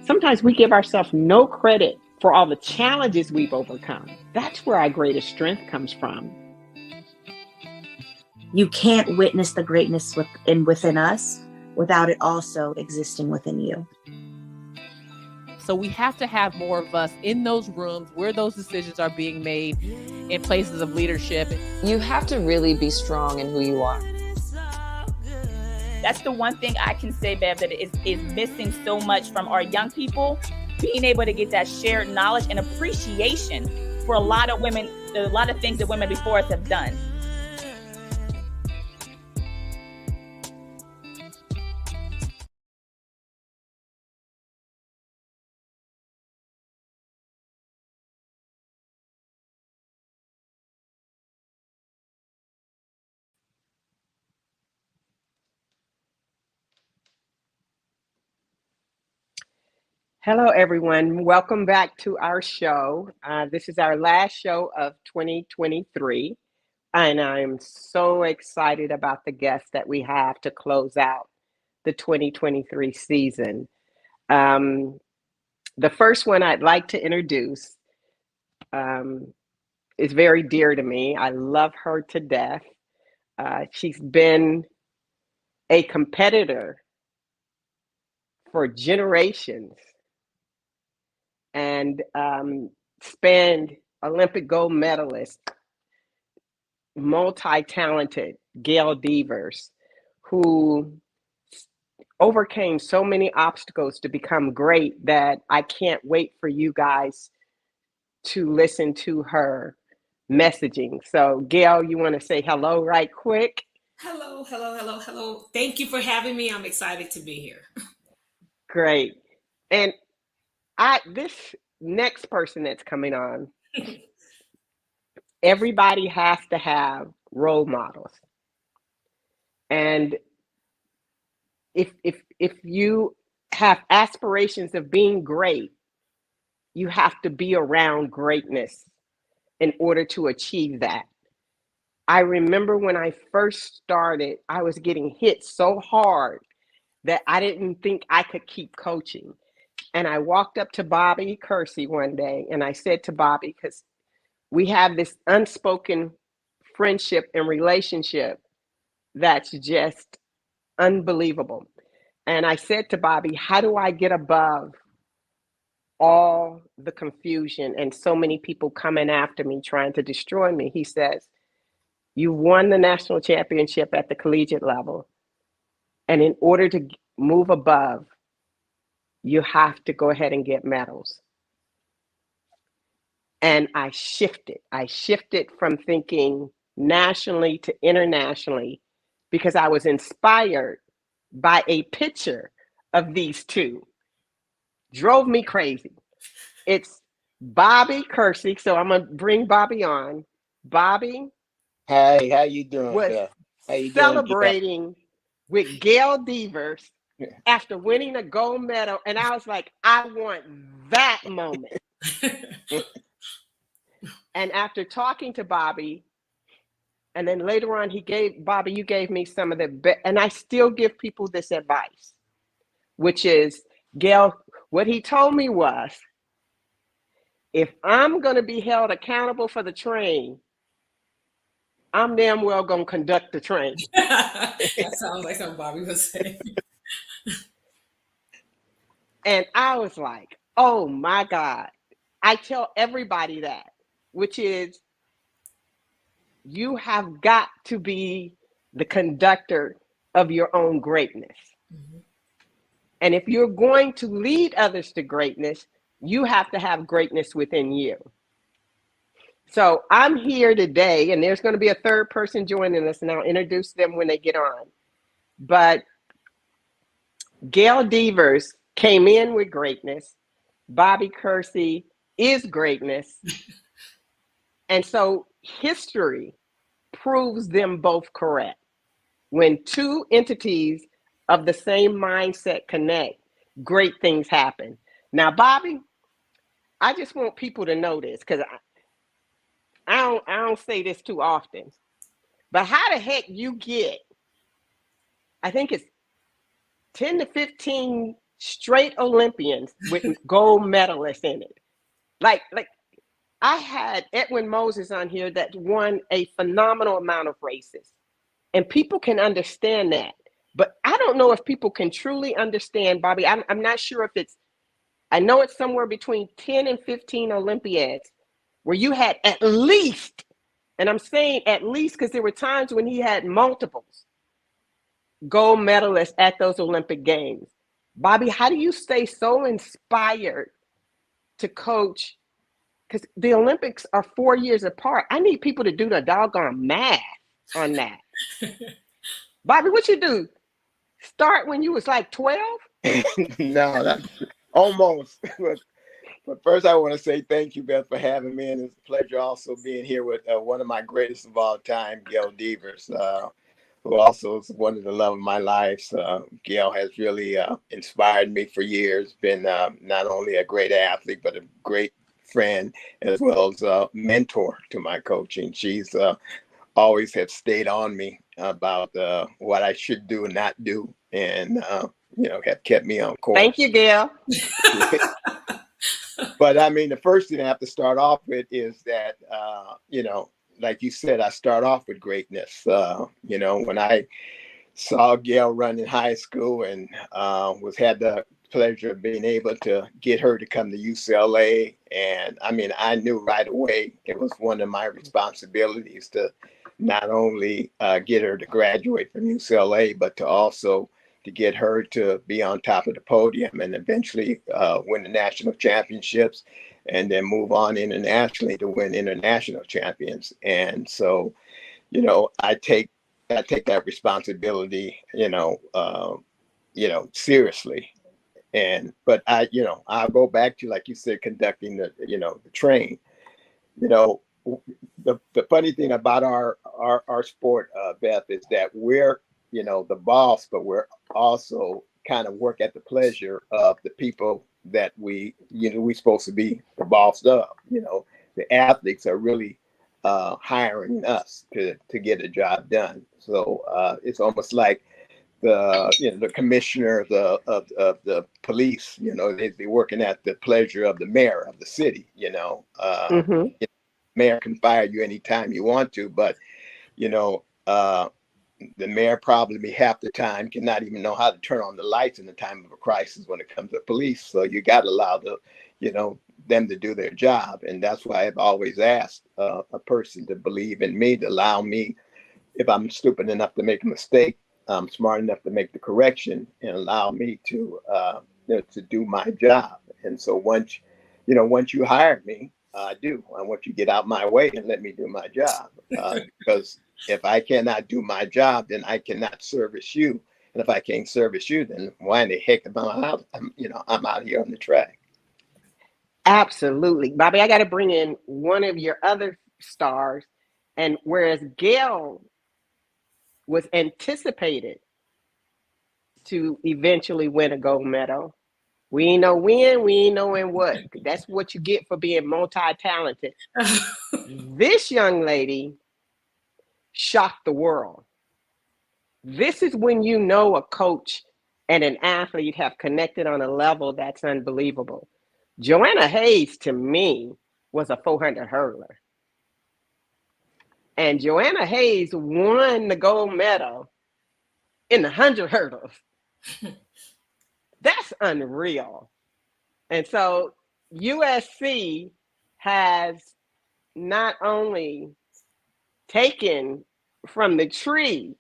Sometimes we give ourselves no credit for all the challenges we've overcome. That's where our greatest strength comes from. You can't witness the greatness within us without it also existing within you. So we have to have more of us in those rooms where those decisions are being made, in places of leadership. You have to really be strong in who you are. That's the one thing I can say, Bev, that is missing so much from our young people, being able to get that shared knowledge and appreciation for a lot of women, a lot of things that women before us have done. Hello, everyone. Welcome back to our show. This is our last show of 2023, and I'm so excited about the guests that we have to close out the 2023 season. The first one I'd like to introduce is very dear to me. I love her to death. She's been a competitor for generations and spanned Olympic gold medalist, multi-talented Gail Devers, who overcame so many obstacles to become great that I can't wait for you guys to listen to her messaging. So Gail, you want to say hello right quick? Hello, hello, hello, hello. Thank you for having me. I'm excited to be here. Great. And this next person that's coming on, everybody has to have role models. And if you have aspirations of being great, you have to be around greatness in order to achieve that. I remember when I first started, I was getting hit so hard that I didn't think I could keep coaching. And I walked up to Bobby Kersee one day and I said to Bobby, because we have this unspoken friendship and relationship that's just unbelievable. And I said to Bobby, how do I get above all the confusion and so many people coming after me, trying to destroy me? He says, you won the national championship at the collegiate level. And in order to move above, you have to go ahead and get medals. And I shifted from thinking nationally to internationally because I was inspired by a picture of these two. Drove me crazy. It's Bobby Kersee. So I'm going to bring Bobby on. Bobby. Hey, how you doing? Was how you celebrating with Gail Devers after winning a gold medal. And I was like, I want that moment. And after talking to Bobby, and then later on, Bobby, you gave me some of and I still give people this advice, which is, Gail, what he told me was, if I'm going to be held accountable for the train, I'm damn well going to conduct the train. That sounds like something Bobby was saying. And I was like, oh my God. I tell everybody that, which is, you have got to be the conductor of your own greatness. Mm-hmm. And if you're going to lead others to greatness, you have to have greatness within you. So I'm here today, and there's going to be a third person joining us, and I'll introduce them when they get on. But Gail Devers came in with greatness. Bobby Kersee is greatness. And so history proves them both correct. When two entities of the same mindset connect, great things happen. Now, Bobby, I just want people to know this, because I don't say this too often, but how the heck you get, I think it's 10 to 15 straight Olympians with gold medalists in it. Like I had Edwin Moses on here that won a phenomenal amount of races. And people can understand that. But I don't know if people can truly understand, Bobby. I'm not sure if I know it's somewhere between 10 and 15 Olympiads where you had at least, and I'm saying at least because there were times when he had multiples gold medalists at those Olympic Games. Bobby, how do you stay so inspired to coach? Because the Olympics are 4 years apart. I need people to do the doggone math on that. Bobby, what you do? Start when you was like 12? No, that's almost. But first, I want to say thank you, Beth, for having me. And it's a pleasure also being here with one of my greatest of all time, Gail Devers, who also is one of the love of my life. Gail has really inspired me for years, been not only a great athlete, but a great friend, as well as a mentor to my coaching. She's always have stayed on me about what I should do and not do, and have kept me on course. Thank you, Gail. But I mean, the first thing I have to start off with is that like you said, I start off with greatness. When I saw Gail run in high school and had the pleasure of being able to get her to come to UCLA, and I mean, I knew right away it was one of my responsibilities to not only get her to graduate from UCLA, but to get her to be on top of the podium and eventually win the national championships, and then move on internationally to win international champions. And so, I take that responsibility, seriously. But I'll go back to, like you said, conducting the train. The funny thing about our sport, Beth, is that we're the boss, but we're also kind of work at the pleasure of the people that we're supposed to be the boss of. The athletes are really hiring us to get a job done. So it's almost like the commissioner of the police. They're working at the pleasure of the mayor of the city. Mayor can fire you anytime you want to, but the mayor probably half the time cannot even know how to turn on the lights in the time of a crisis when it comes to police. So you got to allow them to do their job. And that's why I've always asked a person to believe in me, to allow me, if I'm stupid enough to make a mistake, I'm smart enough to make the correction, and allow me to do my job. And so once you hire me, I want you to get out my way and let me do my job. Because if I cannot do my job, then I cannot service you. And if I can't service you, then why in the heck am I out? I'm out here on the track. Absolutely. Bobby, I got to bring in one of your other stars. And whereas Gail was anticipated to eventually win a gold medal, we ain't know when, we ain't knowing what. That's what you get for being multi-talented. This young lady shocked the world. This is when a coach and an athlete have connected on a level that's unbelievable. Joanna Hayes, to me, was a 400 hurdler. And Joanna Hayes won the gold medal in the 100 hurdles. That's unreal. And so USC has not only taken from the tree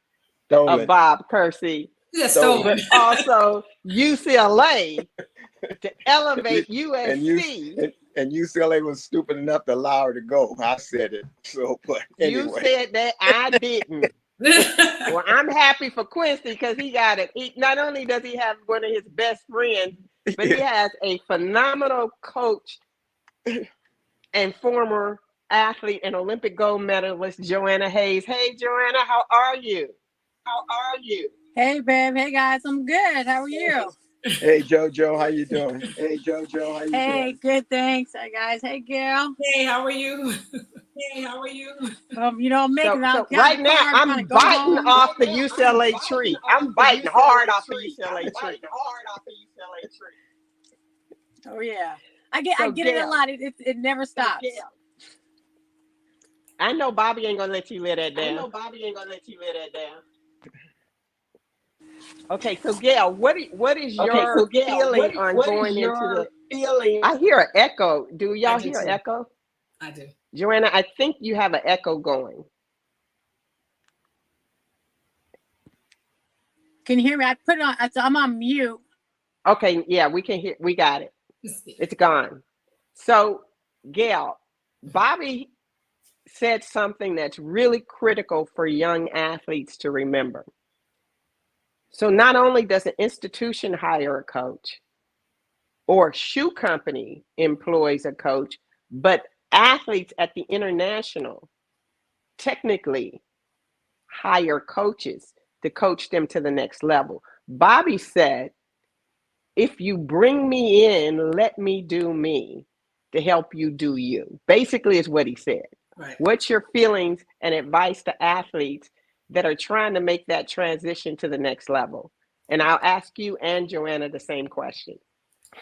of Bob Kersee, but also UCLA to elevate USC. And UCLA was stupid enough to allow her to go. I said it. So, but anyway. You said that, I didn't. Well, I'm happy for Quincy because he got it. Not only does he have one of his best friends, but he has a phenomenal coach and former athlete and Olympic gold medalist, Joanna Hayes. Hey, Joanna, how are you? Hey, babe. Hey, guys. I'm good. How are you? Hey, JoJo, how you doing? Hey, good, thanks. Hi, guys. Hey, Gail. Hey, how are you? Hey, how are you? I'm making So right now I'm biting off the UCLA tree. I'm biting hard off the UCLA tree. Oh yeah, I get it Gail, a lot. It never stops. I know Bobby ain't gonna let you live that down. Okay, so Gail, what is your feeling on going into the? I hear an echo. Do y'all hear an echo? I do. Joanna, I think you have an echo going. Can you hear me? I put it on. I'm on mute. Okay, yeah, we can hear. We got it. It's gone. So, Gail, Bobby said something that's really critical for young athletes to remember. So not only does an institution hire a coach or a shoe company employs a coach, but athletes at the international technically hire coaches to coach them to the next level. Bobby said, if you bring me in, let me do me to help you do you. Basically is what he said. Right. What's your feelings and advice to athletes that are trying to make that transition to the next level? And I'll ask you and Joanna the same question.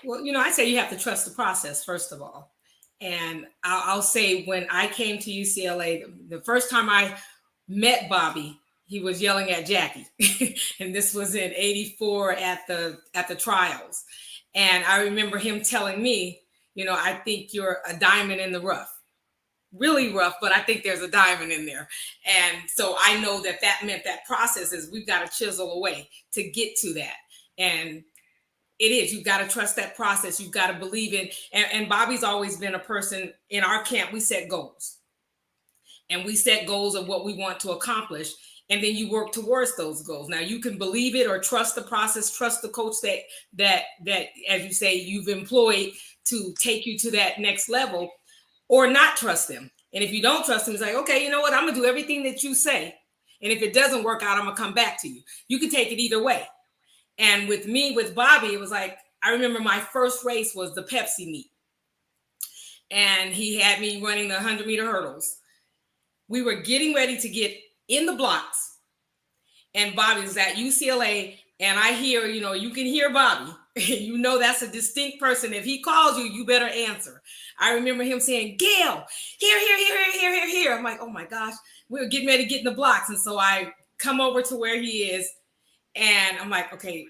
Well, I say you have to trust the process, first of all. And I'll say when I came to UCLA, the first time I met Bobby, he was yelling at Jackie. And this was in '84 at the trials. And I remember him telling me, I think you're a diamond in the rough. Really rough, but I think there's a diamond in there. And so I know that meant that process is we've got to chisel away to get to that. And it is, you've got to trust that process. You've got to believe in, and Bobby's always been a person in our camp. We set goals, and we set goals of what we want to accomplish. And then you work towards those goals. Now you can believe it or trust the process, trust the coach that, as you say, you've employed to take you to that next level, or not trust them. And if you don't trust them, it's like, okay, you know what? I'm gonna do everything that you say. And if it doesn't work out, I'm gonna come back to you. You can take it either way. And with Bobby, it was like, I remember my first race was the Pepsi meet. And he had me running the 100-meter hurdles. We were getting ready to get in the blocks. And Bobby was at UCLA. And I hear, you can hear Bobby. That's a distinct person. If he calls you, you better answer. I remember him saying, Gail, here. I'm like, oh my gosh, we were getting ready to get in the blocks. And so I come over to where he is. And I'm like, okay,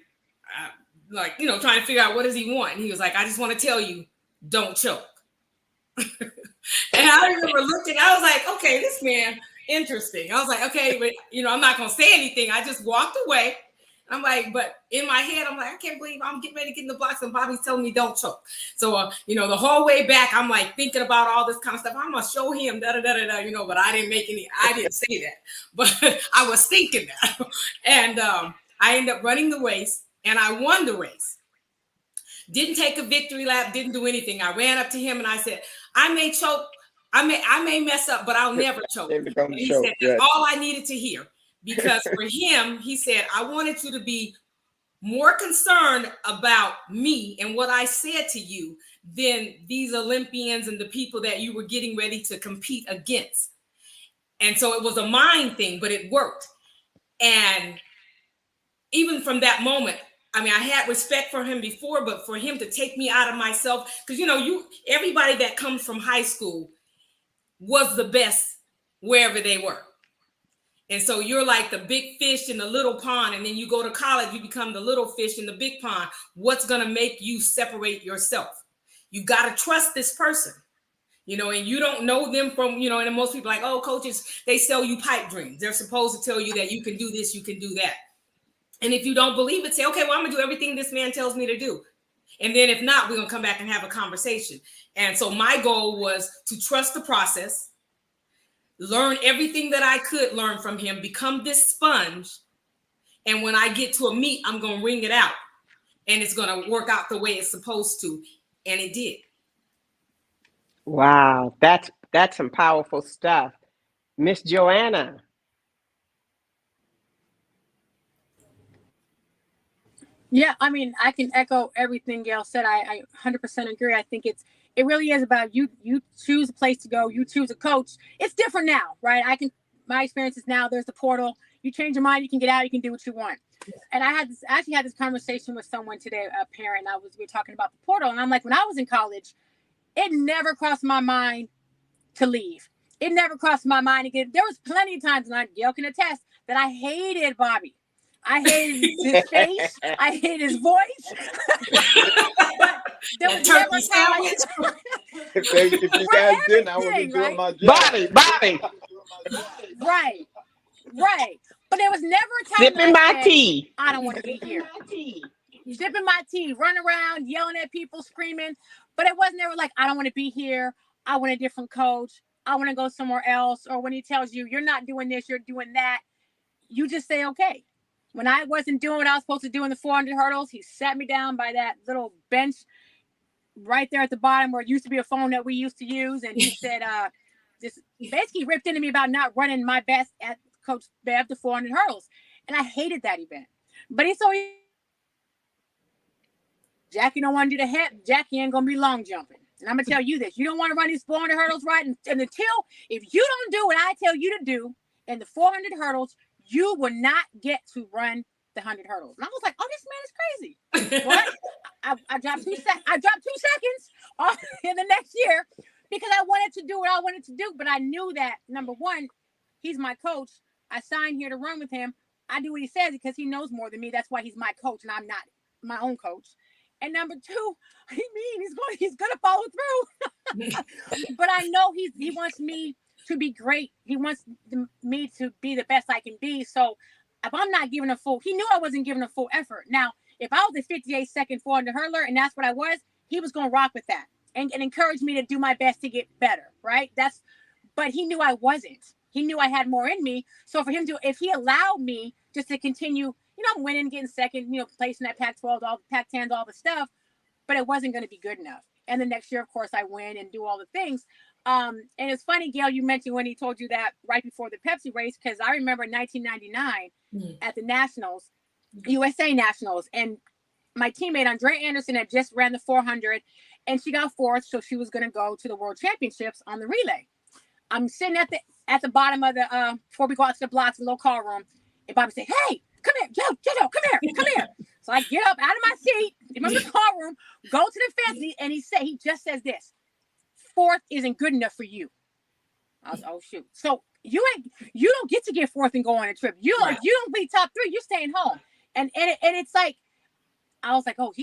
trying to figure out what does he want. And he was like, I just want to tell you, don't choke. And I remember looking, I was like, okay, this man, interesting. I was like, okay, but I'm not going to say anything. I just walked away. I'm like, but in my head, I'm like, I can't believe I'm getting ready to get in the blocks and Bobby's telling me don't choke. So, the whole way back, I'm like thinking about all this kind of stuff. I'm going to show him, but I didn't say that, but I was thinking that. And I ended up running the race and I won the race. Didn't take a victory lap, didn't do anything. I ran up to him and I said, I may choke, I may mess up, but I'll never choke. And he said, that's all I needed to hear. Because for him, he said, I wanted you to be more concerned about me and what I said to you than these Olympians and the people that you were getting ready to compete against. And so it was a mind thing, but it worked. And even from that moment, I had respect for him before, but for him to take me out of myself, because everybody that comes from high school was the best wherever they were. And so you're like the big fish in the little pond, and then you go to college, you become the little fish in the big pond. What's going to make you separate yourself? You got to trust this person, and you don't know them from, and most people are like, oh, coaches, they sell you pipe dreams. They're supposed to tell you that you can do this, you can do that. And if you don't believe it, say, okay, well, I'm going to do everything this man tells me to do. And then if not, we're going to come back and have a conversation. And so my goal was to trust the process, learn everything that I could learn from him, become this sponge. And when I get to a meet, I'm going to wring it out. And it's going to work out the way it's supposed to. And it did. Wow, that's some powerful stuff. Miss Joanna. Yeah, I can echo everything Gail said. I 100% agree. I think it's it really is about you. You choose a place to go. You choose a coach. It's different now, right? My experience is now there's the portal. You change your mind, you can get out, you can do what you want. And I actually had this conversation with someone today, a parent. We were talking about the portal, and I'm like, when I was in college, it never crossed my mind to leave. It never crossed my mind to get. There was plenty of times, and Gail can attest, that I hated Bobby. I hated his face. I hated his voice. But there was never a time. If you guys didn't, I would be doing my job. Bobby. Right. But there was never a time Sipping my tea. I don't want to be here. Sipping my tea, running around, yelling at people, screaming. But it wasn't ever like, I don't want to be here. I want a different coach. I want to go somewhere else. Or when he tells you, you're not doing this, you're doing that, you just say, okay. When I wasn't doing what I was supposed to do in the 400 hurdles, he sat me down by that little bench right there at the bottom where it used to be a phone that we used to use. And he said, just basically ripped into me about not running my best at Coach Bev the 400 hurdles. And I hated that event. But he's so Jackie don't want to do the head. Jackie ain't going to be long jumping. And I'm going to tell you this. You don't want to run these 400 hurdles right. And if you don't do what I tell you to do in the 400 hurdles, you will not get to run the 100 hurdles. And I was like, oh, this man is crazy. But I dropped 2 seconds off in the next year because I wanted to do what I wanted to do. But I knew that, number one, he's my coach. I signed here to run with him. I do what he says because he knows more than me. That's why he's my coach and I'm not my own coach. And number two, he's gonna follow through. But I know he wants me to be great. He wants me to be the best I can be. So if I'm not giving he knew I wasn't giving a full effort. Now, if I was a 58-second 400 hurdler and that's what I was, he was gonna rock with that and encourage me to do my best to get better, right? But he knew I wasn't. He knew I had more in me. So for him if he allowed me just to continue, I'm winning, getting second, placing that Pac-12, all the Pac-10s, all the stuff, but it wasn't going to be good enough. And the next year, of course, I win and do all the things. And it's funny, Gail, you mentioned when he told you that right before the Pepsi race, because I remember in 1999 at the Nationals, USA Nationals, and my teammate Andrea Anderson had just ran the 400 and she got fourth. So she was going to go to the World Championships on the relay. I'm sitting at the bottom of the, before we go out to the blocks, the little car room, and Bobby said, hey, come here, Joe, come here. So I get up out of my seat, in the car room, go to the fence, and he just says this: fourth isn't good enough for you. I was, oh shoot. So you don't get to get fourth and go on a trip. You don't be top 3, you're staying home. And it's like, I was like, oh,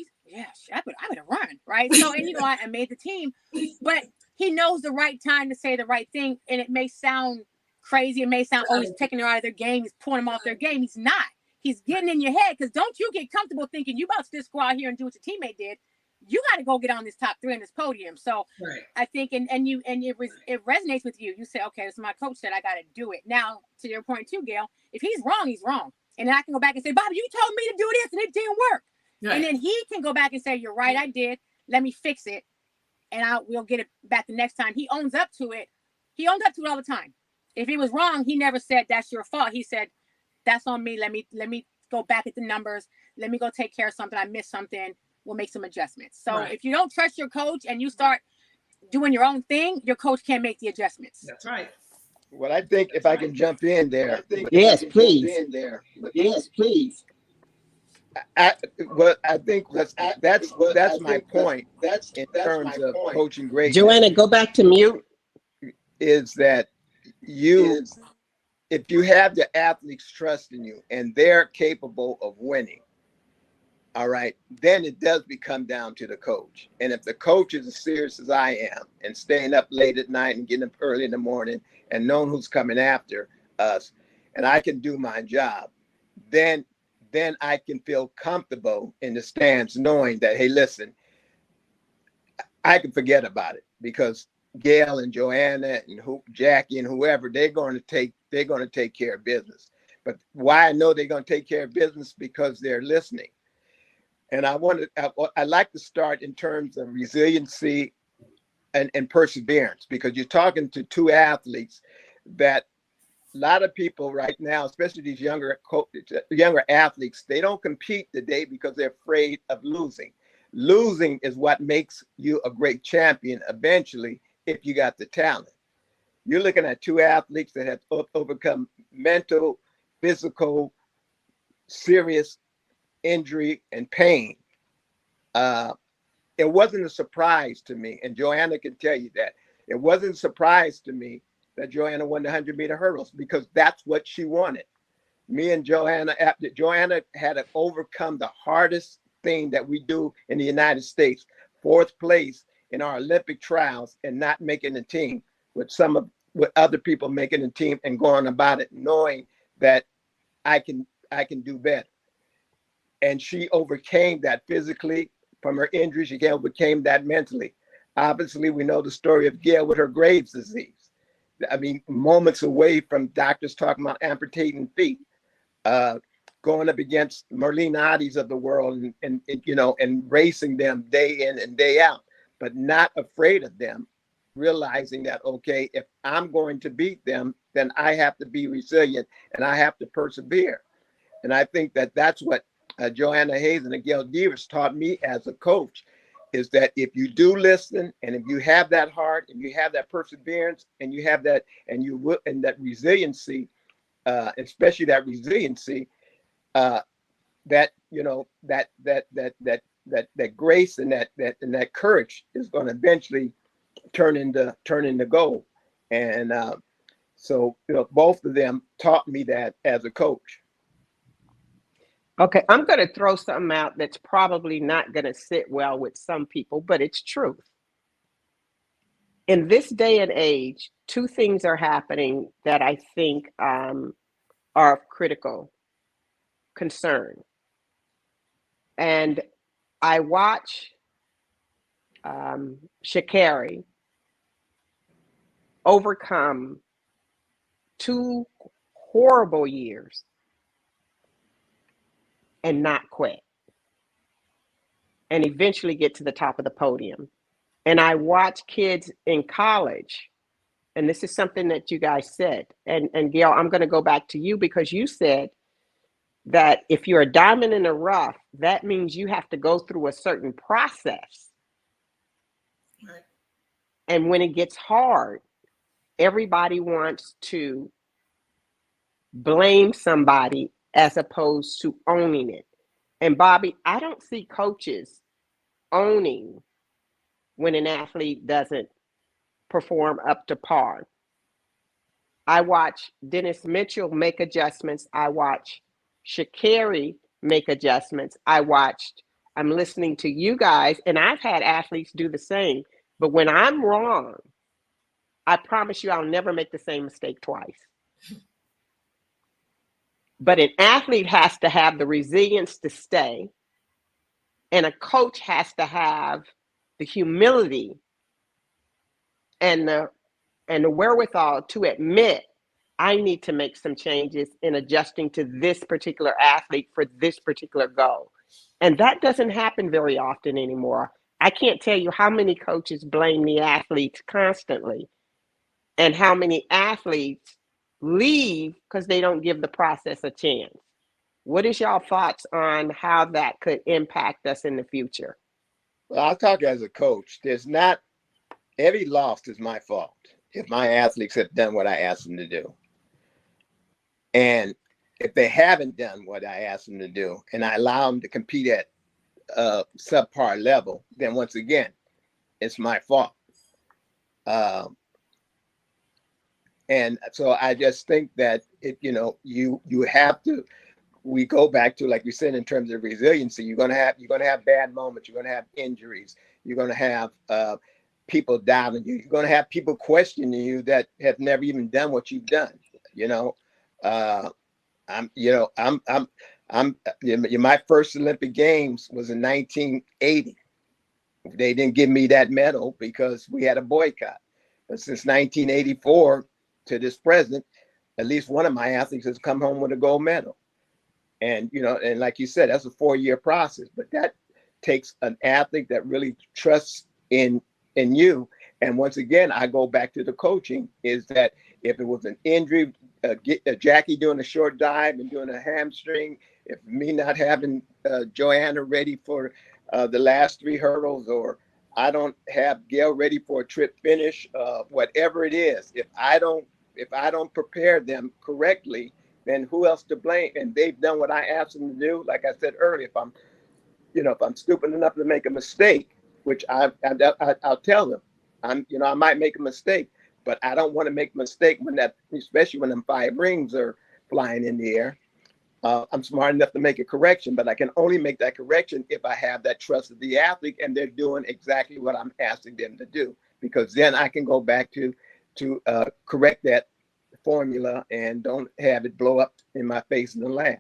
I better run, right? So and I made the team, but he knows the right time to say the right thing, and it may sound crazy. It may sound, oh, he's taking her out of their game. He's pulling them off their game. He's not. He's getting in your head because don't you get comfortable thinking you about to just go out here and do what your teammate did. You got to go get on this top 3 on this podium. So I think, and it resonates with you. You say, okay, so my coach said I got to do it. Now, to your point too, Gail, if he's wrong, he's wrong. And then I can go back and say, Bobby, you told me to do this and it didn't work. Right. And then he can go back and say, you're right, I did. Let me fix it. And we'll get it back the next time. He owns up to it. He owns up to it all the time. If he was wrong, he never said that's your fault. He said, that's on me. Let me go back at the numbers. Let me go take care of something. I missed something. We'll make some adjustments. So if you don't trust your coach and you start doing your own thing, your coach can't make the adjustments. That's right. Well, I think if I can jump in there. Yes, please. Yes, please. I think that's my point. That's in terms of coaching greatness. Joanna, go back to mute. Is that if you have the athletes trust in you and they're capable of winning, all right, then it does become down to the coach. And if the coach is as serious as I am and staying up late at night and getting up early in the morning and knowing who's coming after us, and I can do my job, then I can feel comfortable in the stands knowing that, hey, listen, I can forget about it because Gail and Joanna and Jackie and whoever, they're going to take care of business. But why I know they're going to take care of business because they're listening. And I like to start in terms of resiliency and perseverance, because you're talking to 2 athletes that a lot of people right now, especially these younger athletes, they don't compete today because they're afraid of losing. losing is what makes you a great champion eventually if you got the talent. You're looking at two athletes that have overcome mental, physical, serious injury and pain. It wasn't a surprise to me, and Joanna can tell you that. It wasn't a surprise to me that Joanna won the 100-meter hurdles because that's what she wanted. Me and Joanna had to overcome the hardest thing that we do in the United States, 4th place in our Olympic trials and not making the team with other people making the team and going about it, knowing that I can do better. And she overcame that physically from her injury. She overcame that mentally. Obviously, we know the story of Gail with her Graves' disease. I mean, moments away from doctors talking about amputating feet, going up against Merlene Ottie's of the world and racing them day in and day out, but not afraid of them, realizing that, okay, if I'm going to beat them, then I have to be resilient and I have to persevere. And I think that that's what Joanna Hayes and Gail Devers taught me as a coach, is that if you do listen and if you have that heart and you have that perseverance and you have that and that resiliency, especially that resiliency, that grace and that courage is going to eventually turn into gold. And so both of them taught me that as a coach. Okay, I'm going to throw something out that's probably not going to sit well with some people, but it's truth. In this day and age, two things are happening that I think are of critical concern. And I watch Kersee overcome 2 horrible years and not quit, and eventually get to the top of the podium. And I watch kids in college, and this is something that you guys said, and Gail, I'm going to go back to you because you said that if you're a diamond in the rough, that means you have to go through a certain process. Right. And when it gets hard, everybody wants to blame somebody as opposed to owning it. And Bobby, I don't see coaches owning when an athlete doesn't perform up to par. I watch Dennis Mitchell make adjustments. I watch Kersee make adjustments. I'm listening to you guys, and I've had athletes do the same. But when I'm wrong, I promise you I'll never make the same mistake twice. But an athlete has to have the resilience to stay, and a coach has to have the humility and the wherewithal to admit, I need to make some changes in adjusting to this particular athlete for this particular goal. And that doesn't happen very often anymore. I can't tell you how many coaches blame the athletes constantly and how many athletes leave because they don't give the process a chance. What is y'all thoughts on how that could impact us in the future? Well, I'll talk as a coach. Every loss is my fault if my athletes have done what I asked them to do. And if they haven't done what I asked them to do and I allow them to compete at subpar level, then once again, it's my fault. And so I just think that you have to. We go back to, like you said, in terms of resiliency. You're gonna have bad moments. You're gonna have injuries. You're gonna have people doubting you. You're gonna have people questioning you that have never even done what you've done. My first Olympic Games was in 1980. They didn't give me that medal because we had a boycott. But since 1984 to this present, at least one of my athletes has come home with a gold medal. And, and like you said, that's a 4-year process, but that takes an athlete that really trusts in you. And once again, I go back to the coaching, is that if it was an injury, Jackie doing a short dive and doing a hamstring, if me not having Joanna ready for the last 3 hurdles, or I don't have Gail ready for a trip finish, whatever it is. If I don't prepare them correctly, then who else to blame? And they've done what I asked them to do. Like I said earlier, if I'm stupid enough to make a mistake, which I'll tell them, I might make a mistake, but I don't want to make a mistake especially when them 5 rings are flying in the air. I'm smart enough to make a correction, but I can only make that correction if I have that trust of the athlete and they're doing exactly what I'm asking them to do, because then I can go back to correct that formula and don't have it blow up in my face in the lab.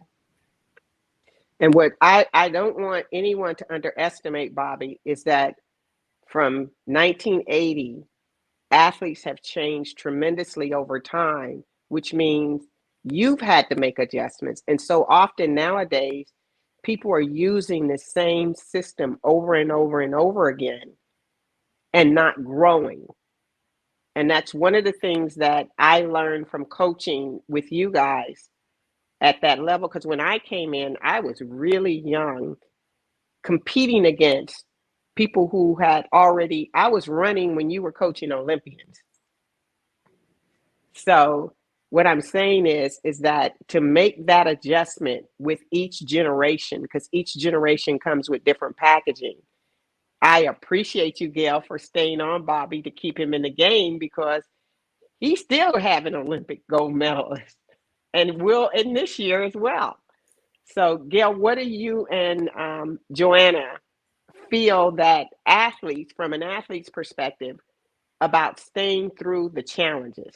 And what I don't want anyone to underestimate, Bobby, is that from 1980, athletes have changed tremendously over time, which means you've had to make adjustments. And so often nowadays, people are using the same system over and over and over again and not growing. And that's one of the things that I learned from coaching with you guys at that level. Because when I came in, I was really young, competing against people who I was running when you were coaching Olympians. So what I'm saying is that to make that adjustment with each generation, because each generation comes with different packaging. I appreciate you, Gail, for staying on Bobby to keep him in the game, because he still have an Olympic gold medalist and will in this year as well. So Gail, what do you and Joanna feel that athletes, from an athlete's perspective, about staying through the challenges,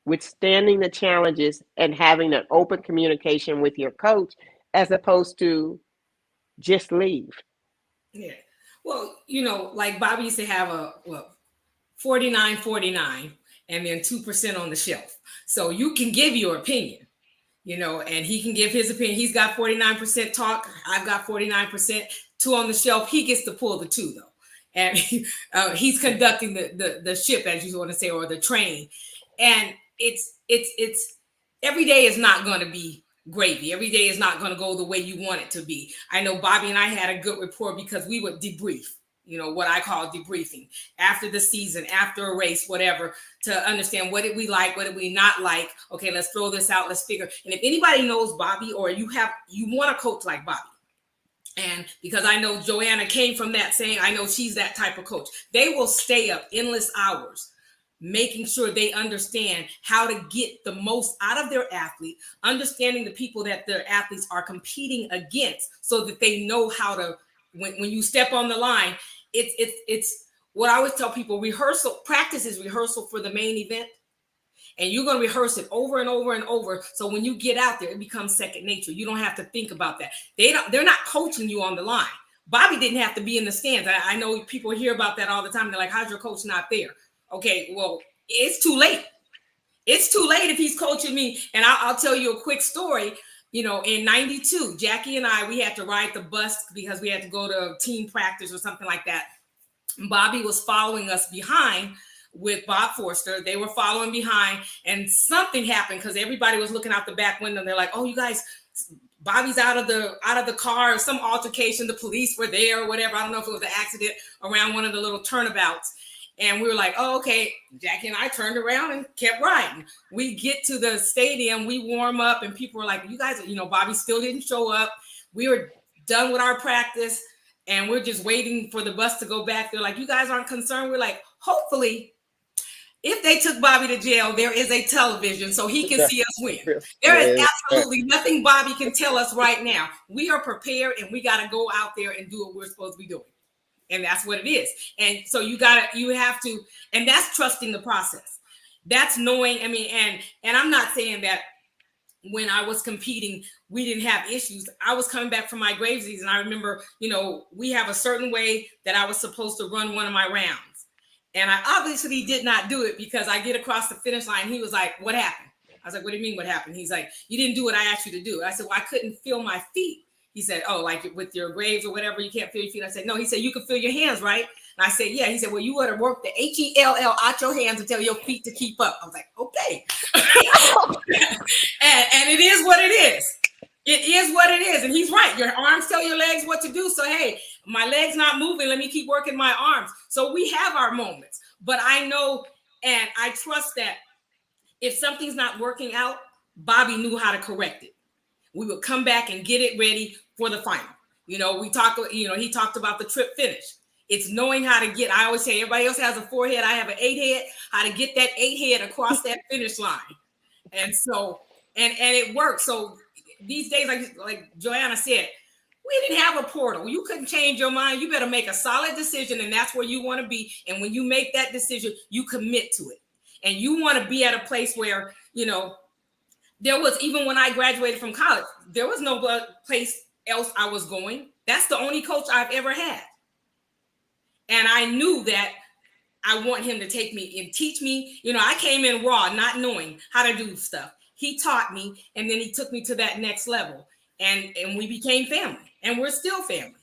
withstanding the challenges and having an open communication with your coach as opposed to just leave? Yeah. Well, like Bobby used to have 49-49 and then 2% on the shelf. So you can give your opinion, and he can give his opinion. He's got 49% talk. I've got 49%, 2 on the shelf. He gets to pull the 2 though. And he's conducting the ship, as you want to say, or the train. And it's every day is not going to be gravy. Every day is not going to go the way you want it to be. I know Bobby and I had a good rapport because we would debrief, what I call debriefing after the season, after a race, whatever, to understand what did we like, what did we not like. Okay, let's throw this out. Let's figure. And if anybody knows Bobby, or you want to coach like Bobby, and because I know Joanna came from that, saying, I know she's that type of coach, they will stay up endless hours making sure they understand how to get the most out of their athlete, understanding the people that their athletes are competing against, so that they know how to, when you step on the line, it's what I always tell people: practice is rehearsal for the main event. And you're going to rehearse it over and over and over. So when you get out there, it becomes second nature. You don't have to think about that. They're not coaching you on the line. Bobby didn't have to be in the stands. I know people hear about that all the time. They're like, how's your coach not there? Okay, well, it's too late. It's too late if he's coaching me. And I'll tell you a quick story. In 92, Jackie and I, we had to ride the bus because we had to go to team practice or something like that. Bobby was following us behind with Bob Forster. They were following behind, and something happened because everybody was looking out the back window. And they're like, oh, you guys, Bobby's out of the car, or some altercation. The police were there or whatever. I don't know if it was an accident around one of the little turnabouts. And we were like, oh, okay. Jackie and I turned around and kept riding. We get to the stadium, we warm up, and people were like, you guys, Bobby still didn't show up. We were done with our practice, and we're just waiting for the bus to go back. They're like, you guys aren't concerned? We're like, hopefully, if they took Bobby to jail, there is a television so he can see us win. There is absolutely nothing Bobby can tell us right now. We are prepared, and we got to go out there and do what we're supposed to be doing. And that's what it is. And so you have to, and that's trusting the process. That's knowing, and I'm not saying that when I was competing, we didn't have issues. I was coming back from my grave season. I remember, we have a certain way that I was supposed to run one of my rounds. And I obviously did not do it because I get across the finish line. He was like, what happened? I was like, what do you mean what happened? He's like, you didn't do what I asked you to do. I said, well, I couldn't feel my feet. He said, oh, like with your graves or whatever, you can't feel your feet. I said, no. He said, you can feel your hands, right? And I said, yeah. He said, well, you would have worked the HELL out your hands and tell your feet to keep up. I was like, okay. and it is what it is. It is what it is. And he's right. Your arms tell your legs what to do. So, hey, my leg's not moving. Let me keep working my arms. So we have our moments. But I know and I trust that if something's not working out, Bobby knew how to correct it. We would come back and get it ready for the final. He talked about the trip finish. It's knowing how to get, I always say, everybody else has a 4 head. I have an 8 head, how to get that 8 head across that finish line. And so, and it works. So these days, like Joanna said, we didn't have a portal. You couldn't change your mind. You better make a solid decision, and that's where you want to be. And when you make that decision, you commit to it. And you want to be at a place where, there was, even when I graduated from college, there was no place else I was going. That's the only coach I've ever had. And I knew that I want him to take me and teach me. I came in raw, not knowing how to do stuff. He taught me, and then he took me to that next level. And we became family, and we're still family.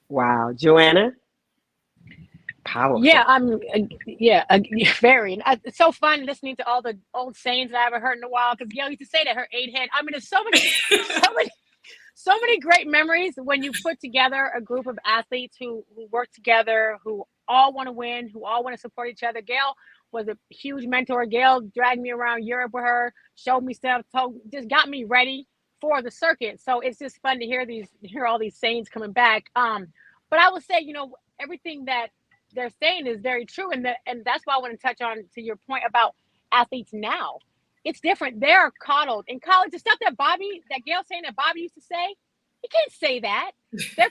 Wow. Joanna? Powerful. Yeah, very. It's so fun listening to all the old sayings that I haven't heard in a while, because Gail used to say that her 8 head. I mean, there's so many great memories when you put together a group of athletes who work together, who all want to win, who all want to support each other. Gail was a huge mentor. Gail dragged me around Europe with her, showed me stuff, just got me ready for the circuit. So it's just fun to hear all these sayings coming back. But I would say, everything that they're saying is very true, and that's why I want to touch on to your point about athletes now. It's different. They're coddled in college. The stuff that Gail's saying that Bobby used to say, he can't say that. They're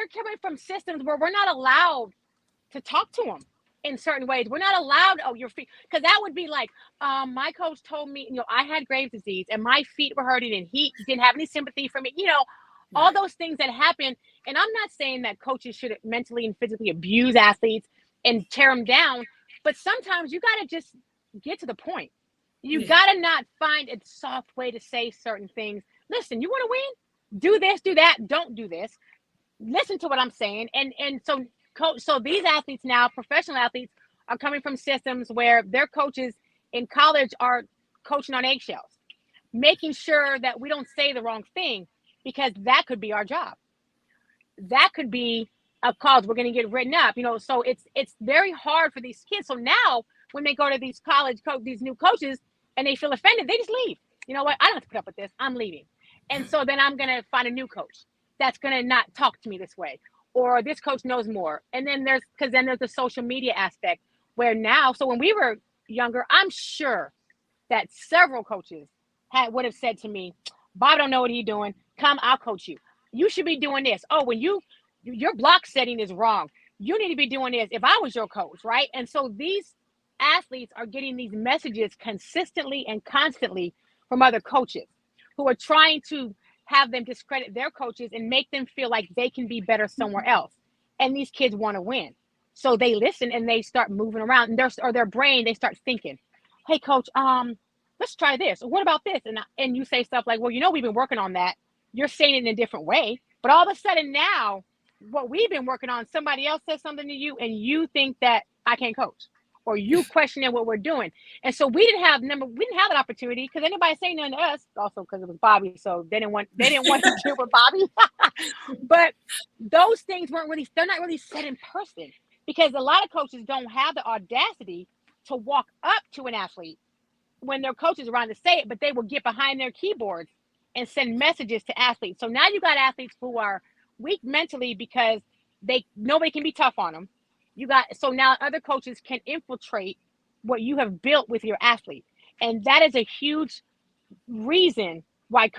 coming from systems where we're not allowed to talk to them in certain ways. We're not allowed, your feet, because that would be like, my coach told me, I had Graves' disease and my feet were hurting and he didn't have any sympathy for me, all those things that happen. And I'm not saying that coaches should mentally and physically abuse athletes and tear them down, but sometimes you got to just get to the point. You got to not find a soft way to say certain things. Listen, you want to win? Do this, do that. Don't do this. Listen to what I'm saying. And so these athletes now, professional athletes, are coming from systems where their coaches in college are coaching on eggshells, making sure that we don't say the wrong thing, because that could be our job. That could be a cause. We're going to get written up, so it's very hard for these kids. So now when they go to these these new coaches and they feel offended, they just leave. You know what? I don't have to put up with this. I'm leaving. And so then I'm going to find a new coach that's going to not talk to me this way, or this coach knows more. And then there's the social media aspect where now, so when we were younger, I'm sure that several coaches would have said to me, Bob don't know what he's doing. Come, I'll coach you. You should be doing this. Oh, when your block setting is wrong. You need to be doing this if I was your coach, right? And so these athletes are getting these messages consistently and constantly from other coaches who are trying to have them discredit their coaches and make them feel like they can be better somewhere else. And these kids want to win. So they listen and they start moving around, and their brain, they start thinking, hey, coach, let's try this. What about this? And you say stuff like, well, we've been working on that. You're saying it in a different way. But all of a sudden now, what we've been working on, somebody else says something to you and you think that I can't coach, or you questioning what we're doing. And so we didn't have that opportunity because anybody saying nothing to us, also because it was Bobby. So they didn't want to deal with Bobby. But those things they're not really said in person, because a lot of coaches don't have the audacity to walk up to an athlete when their coach is around to say it, but they will get behind their keyboards and send messages to athletes. So now you got athletes who are weak mentally because nobody can be tough on them. So now other coaches can infiltrate what you have built with your athlete. And that is a huge reason why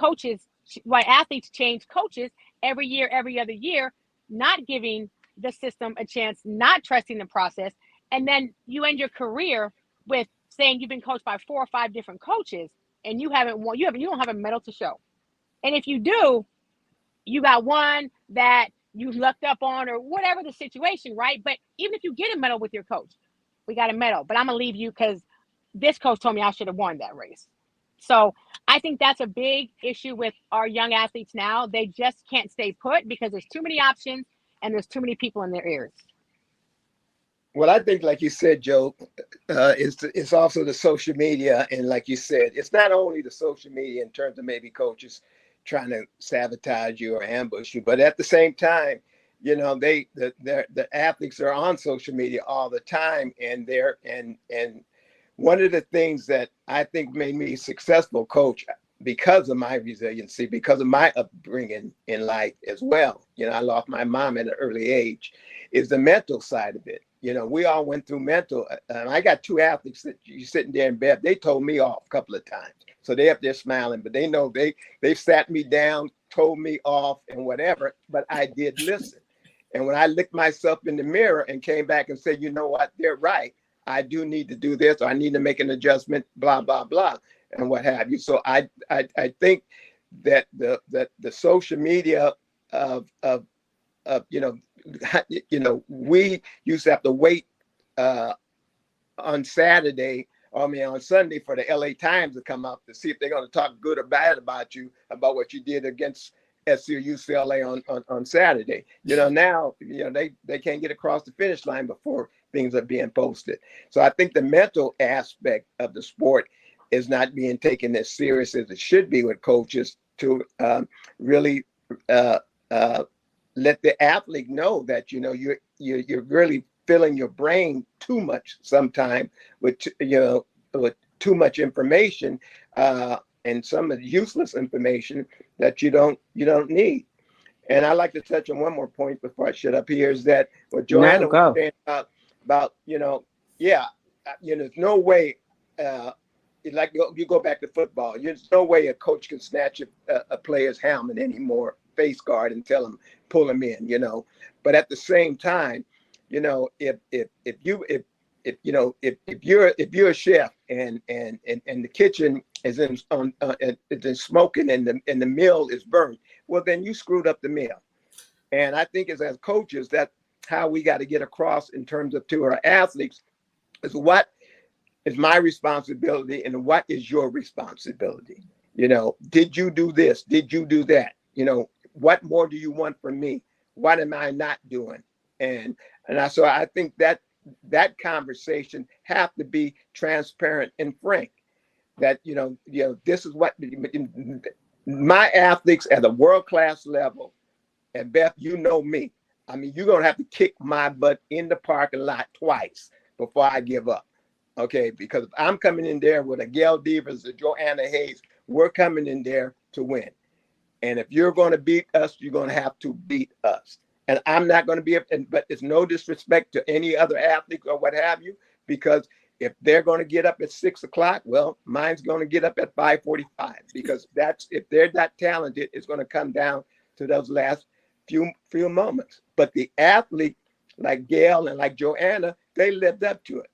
athletes change coaches every year, every other year, not giving the system a chance, not trusting the process. And then you end your career with saying you've been coached by 4 or 5 different coaches and you haven't won, you don't have a medal to show. And if you do, you got one that you lucked up on or whatever the situation, right? But even if you get a medal with your coach, we got a medal, but I'm going to leave you because this coach told me I should have won that race. So I think that's a big issue with our young athletes now. They just can't stay put because there's too many options and there's too many people in their ears. Well, I think, like you said, Joe, it's also the social media, and like you said, it's not only the social media in terms of maybe coaches trying to sabotage you or ambush you, but at the same time, the athletes are on social media all the time, and one of the things that I think made me a successful coach because of my resiliency, because of my upbringing in life as well. I lost my mom at an early age, is the mental side of it. We all went through mental. I got two athletes that you sitting there in bed. They told me off a couple of times. So they up there smiling, but they know they sat me down, told me off and whatever, but I did listen. And when I looked myself in the mirror and came back and said, you know what, they're right. I do need to do this, or I need to make an adjustment, blah, blah, blah, and what have you. So I think that the social media of we used to have to wait on Saturday, on Sunday for the LA Times to come up to see if they're going to talk good or bad about you, about what you did against SC or UCLA on Saturday. Now, they can't get across the finish line before things are being posted. So I think the mental aspect of the sport is not being taken as serious as it should be with coaches to really let the athlete know that you're really filling your brain too much sometime with too much information and some of the useless information that you don't need. And I like to touch on one more point before I shut up here, is that what Joanna was saying about there's no way like you go back to football, there's no way a coach can snatch a player's helmet anymore, face guard, and tell him pull him in, But at the same time, if you're a chef and the kitchen is in smoking and the meal is burnt, well then you screwed up the meal. And I think as coaches, that's how we got to get across in terms of to our athletes is what is my responsibility and what is your responsibility. Did you do this? Did you do that? What more do you want from me? What am I not doing? So I think that conversation have to be transparent and frank. That this is what my athletes at a world-class level. And Beth, you know me. I mean, you're gonna have to kick my butt in the parking lot twice before I give up. Okay, because I'm coming in there with a Gail Devers, a Joanna Hayes. We're coming in there to win. And if you're going to beat us, you're going to have to beat us. And I'm not going to be, but it's no disrespect to any other athlete or what have you, because if they're going to get up at 6 o'clock, well, mine's going to get up at 5:45, because if they're that talented, it's going to come down to those last few moments. But the athlete like Gail and like Joanna, they lived up to it.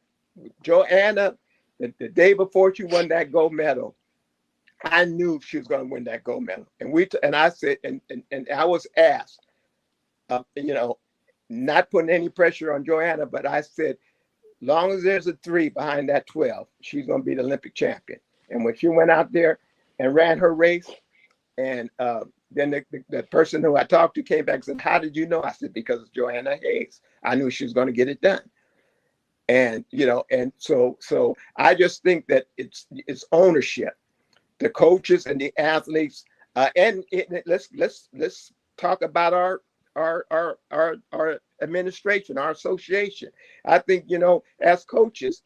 Joanna, the day before she won that gold medal, I knew she was going to win that gold medal. And I said, and I was asked, not putting any pressure on Joanna, but I said, long as there's a 3 behind that 12, she's going to be the Olympic champion. And when she went out there and ran her race, and then the person who I talked to came back and said, how did you know? I said, because of Joanna Hayes. I knew she was going to get it done. And, and so I just think that it's ownership. The coaches and the athletes, let's talk about our administration, our association. I think as coaches,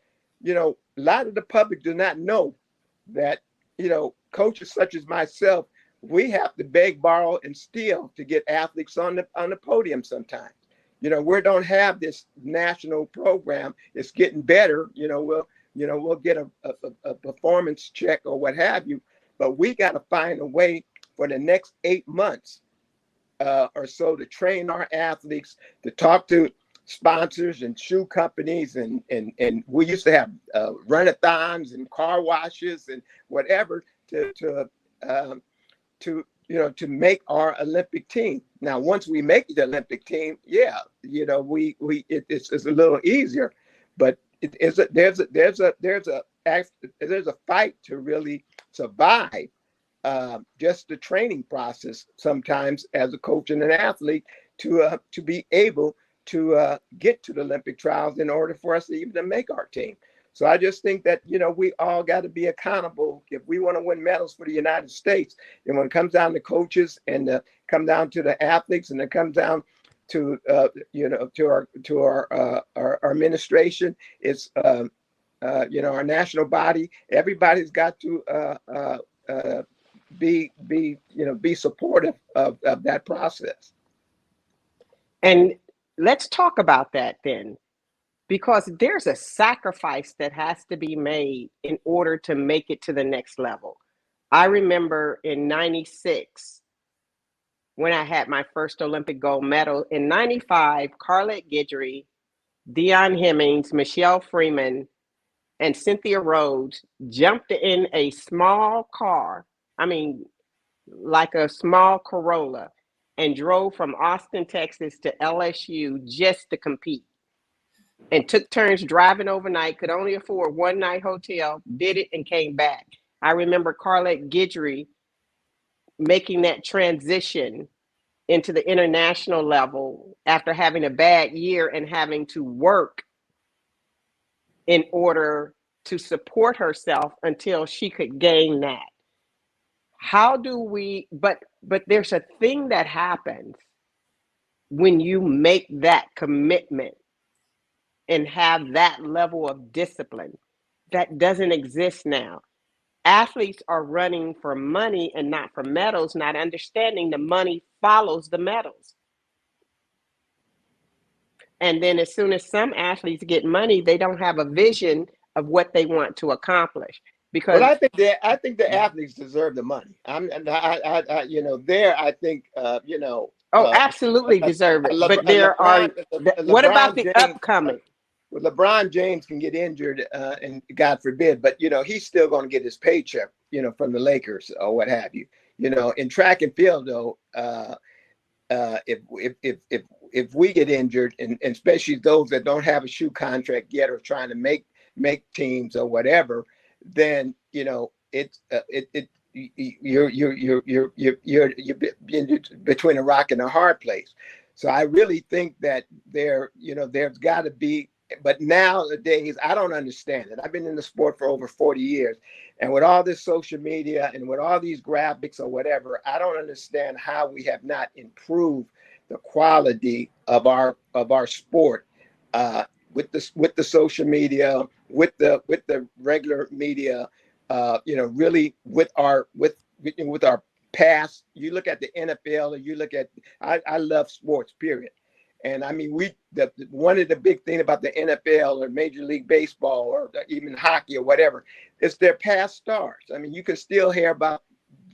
a lot of the public do not know that coaches such as myself, we have to beg, borrow, and steal to get athletes on the podium sometimes. We don't have this national program. It's getting better. We'll get a performance check or what have you, but we got to find a way for the next 8 months or so to train our athletes, to talk to sponsors and shoe companies, and we used to have run-a-thons and car washes and whatever to make our Olympic team. Now, once we make the Olympic team, it's a little easier, but there's a fight to really survive just the training process sometimes as a coach and an athlete to be able to get to the Olympic trials in order for us to even make our team. So I just think that, we all got to be accountable if we want to win medals for the United States. And when it comes down to coaches and come down to the athletes, and it comes down to to our administration, it's our national body. Everybody's got to be supportive of that process. And let's talk about that then, because there's a sacrifice that has to be made in order to make it to the next level. I remember in 96, when I had my first Olympic gold medal. In 95, Carlette Guidry, Dion Hemmings, Michelle Freeman, and Cynthia Rhodes jumped in a small car, like a small Corolla, and drove from Austin, Texas to LSU just to compete. And took turns driving overnight, could only afford one night hotel, did it and came back. I remember Carlette Guidry making that transition into the international level after having a bad year and having to work in order to support herself until she could gain that. How do we, but there's a thing that happens when you make that commitment and have that level of discipline that doesn't exist now. Athletes are running for money and not for medals, not understanding the money follows the medals. And then as soon as some athletes get money, they don't have a vision of what they want to accomplish. Because I think the athletes deserve the money. absolutely deserve it. But there are. What about the upcoming? Well, LeBron James can get injured, and God forbid, but he's still going to get his paycheck, from the Lakers or what have you. In track and field, though, if we get injured, and especially those that don't have a shoe contract yet or trying to make teams or whatever, then you're between a rock and a hard place. So I really think that there's got to be. But nowadays, I don't understand it. I've been in the sport for over 40 years. And with all this social media and with all these graphics or whatever, I don't understand how we have not improved the quality of our sport with the social media, with the regular media, really with our past. You look at the NFL, or you look at, I love sports, period. And one of the big things about the NFL or Major League Baseball or even hockey or whatever is their past stars. You can still hear about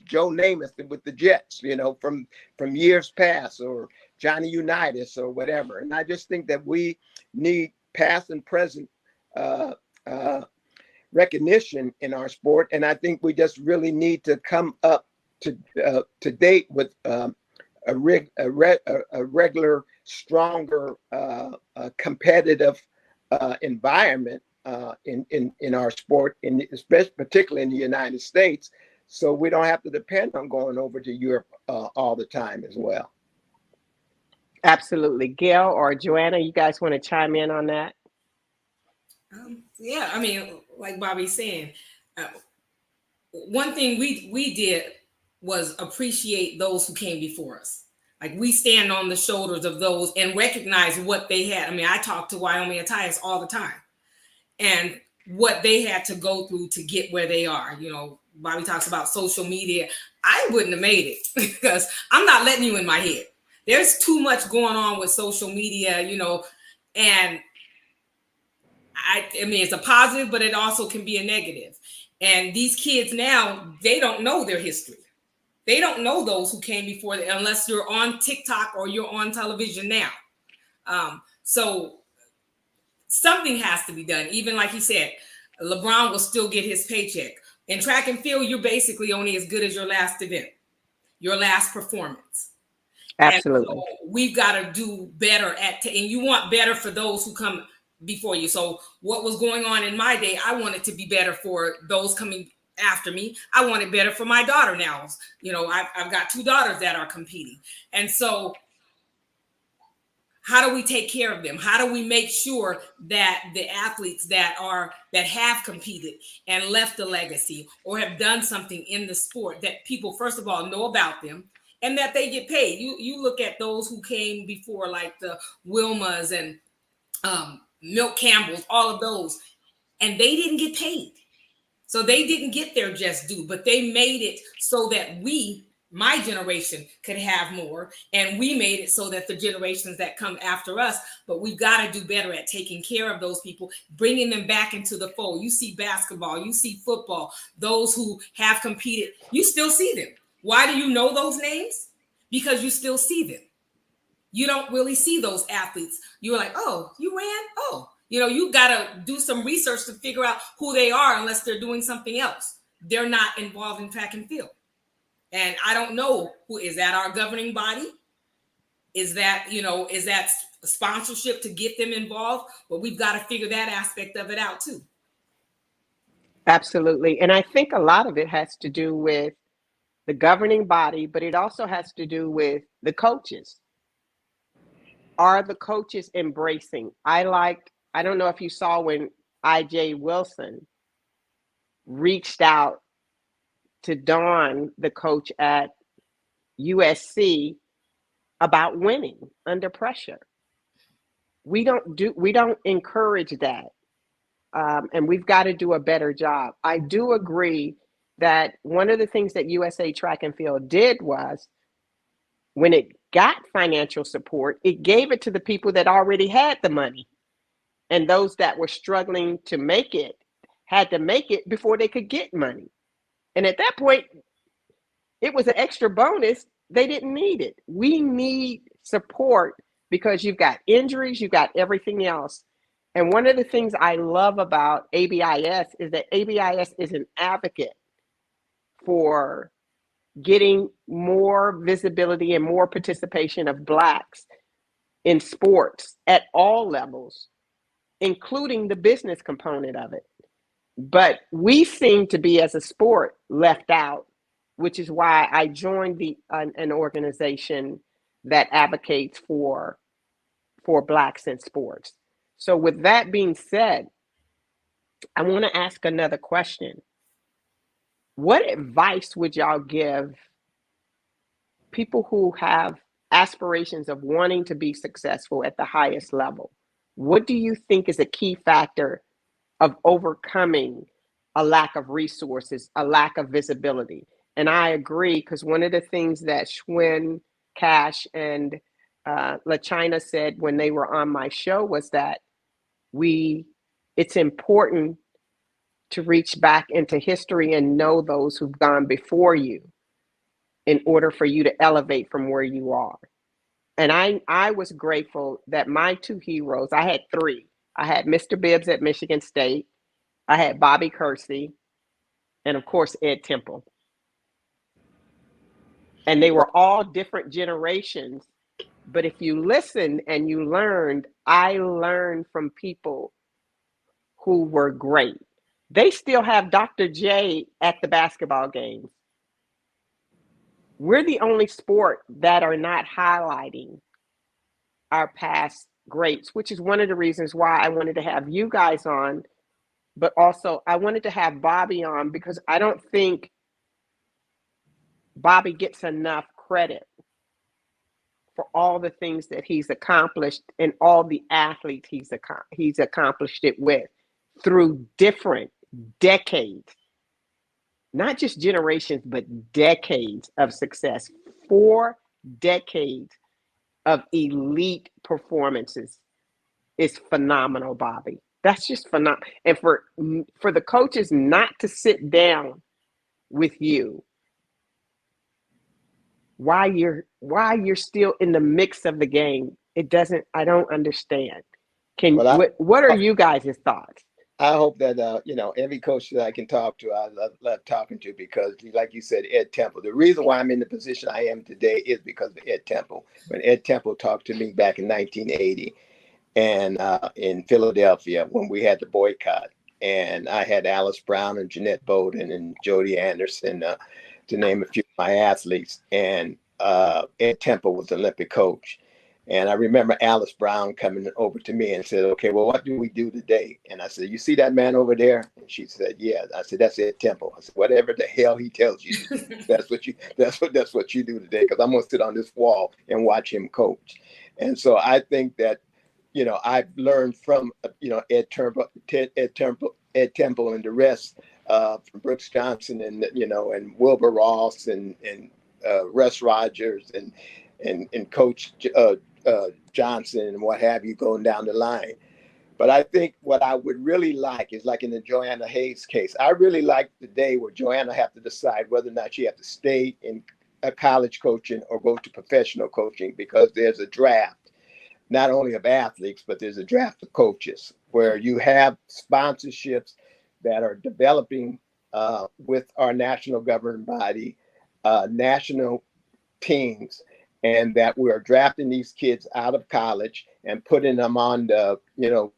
Joe Namath with the Jets, from years past, or Johnny Unitas or whatever. And I just think that we need past and present recognition in our sport. And I think we just really need to come up to date with a regular, stronger, competitive environment in our sport, especially particularly in the United States, so we don't have to depend on going over to Europe all the time as well. Absolutely. Gail or Joanna, you guys want to chime in on that? Like Bobby's saying, one thing we did was appreciate those who came before us. Like, we stand on the shoulders of those and recognize what they had. I talk to Wyoming Matthias all the time, and what they had to go through to get where they are. Bobby talks about social media. I wouldn't have made it because I'm not letting you in my head. There's too much going on with social media, and it's a positive, but it also can be a negative. And these kids now, they don't know their history. They don't know those who came before them unless you're on TikTok or you're on television now. So something has to be done. Even like he said, LeBron will still get his paycheck. In track and field, you're basically only as good as your last event, your last performance. Absolutely. And so we've got to do better and you want better for those who come before you. So what was going on in my day, I want it to be better for those coming after me. I want it better for my daughter now. I've got two daughters that are competing. And so how do we take care of them? How do we make sure that the athletes that have competed and left a legacy or have done something in the sport, that people, first of all, know about them and that they get paid? You look at those who came before, like the Wilmas and Milt Campbells, all of those, and they didn't get paid. So they didn't get their just due, but they made it so that my generation, could have more, and we made it so that the generations that come after us. But we've got to do better at taking care of those people, bringing them back into the fold. You see basketball, you see football, those who have competed, you still see them. Why do you know those names? Because you still see them. You don't really see those athletes. You're like, oh, you ran? Oh, you got to do some research to figure out who they are unless they're doing something else. They're not involved in track and field. And I don't know who is that. Our governing body? Is that sponsorship to get them involved? But we've got to figure that aspect of it out too. Absolutely. And I think a lot of it has to do with the governing body, but it also has to do with the coaches. Are the coaches embracing? I don't know if you saw when I.J. Wilson reached out to Dawn, the coach at USC, about winning under pressure. We don't encourage that. And we've got to do a better job. I do agree that one of the things that USA Track and Field did was, when it got financial support, it gave it to the people that already had the money. And those that were struggling to make it had to make it before they could get money. And at that point, it was an extra bonus. They didn't need it. We need support because you've got injuries, you've got everything else. And one of the things I love about ABIS is that ABIS is an advocate for getting more visibility and more participation of Blacks in sports at all levels, including the business component of it. But we seem to be, as a sport, left out, which is why I joined an organization that advocates for Blacks in sports. So with that being said, I want to ask another question. What advice would y'all give people who have aspirations of wanting to be successful at the highest level? What do you think is a key factor of overcoming a lack of resources, a lack of visibility? And I agree, because one of the things that Schwinn, Cash, and LaChina said when they were on my show was that it's important to reach back into history and know those who've gone before you in order for you to elevate from where you are. And I was grateful that my two heroes, I had three. I had Mr. Bibbs at Michigan State, I had Bobby Kersee, and of course, Ed Temple. And they were all different generations. But if you listened and you learned, I learned from people who were great. They still have Dr. J at the basketball games. We're the only sport that are not highlighting our past greats, which is one of the reasons why I wanted to have you guys on. But also, I wanted to have Bobby on because I don't think Bobby gets enough credit for all the things that he's accomplished and all the athletes he's accomplished it with through different decades, not just generations, but decades of success. 4 decades of elite performances is phenomenal, Bobby. That's just phenomenal. And for the coaches not to sit down with you why you're still in the mix of the game, I don't understand. What are you guys' thoughts? I hope that every coach that I can talk to, I love talking to, because like you said, Ed Temple. The reason why I'm in the position I am today is because of Ed Temple. When Ed Temple talked to me back in 1980 and in Philadelphia when we had the boycott, and I had Alice Brown and Jeanette Bowden and Jody Anderson, to name a few of my athletes, and Ed Temple was the Olympic coach. And I remember Alice Brown coming over to me and said, okay, well, what do we do today? And I said, you see that man over there? And she said, yeah. I said, that's Ed Temple. I said, whatever the hell he tells you to do, that's what you do today. Cause I'm going to sit on this wall and watch him coach. And so I think that, you know, I've learned from, you know, Ed Temple and the rest, from Brooks Johnson and, you know, and Wilbur Ross and Russ Rogers and Coach Johnson and what have you, going down the line. But I think what I would really like is like in the Joanna Hayes case, I really like the day where Joanna have to decide whether or not she have to stay in a college coaching or go to professional coaching, because there's a draft, not only of athletes, but there's a draft of coaches where you have sponsorships that are developing with our national governing body, national teams, and that we're drafting these kids out of college and putting them on the, you know,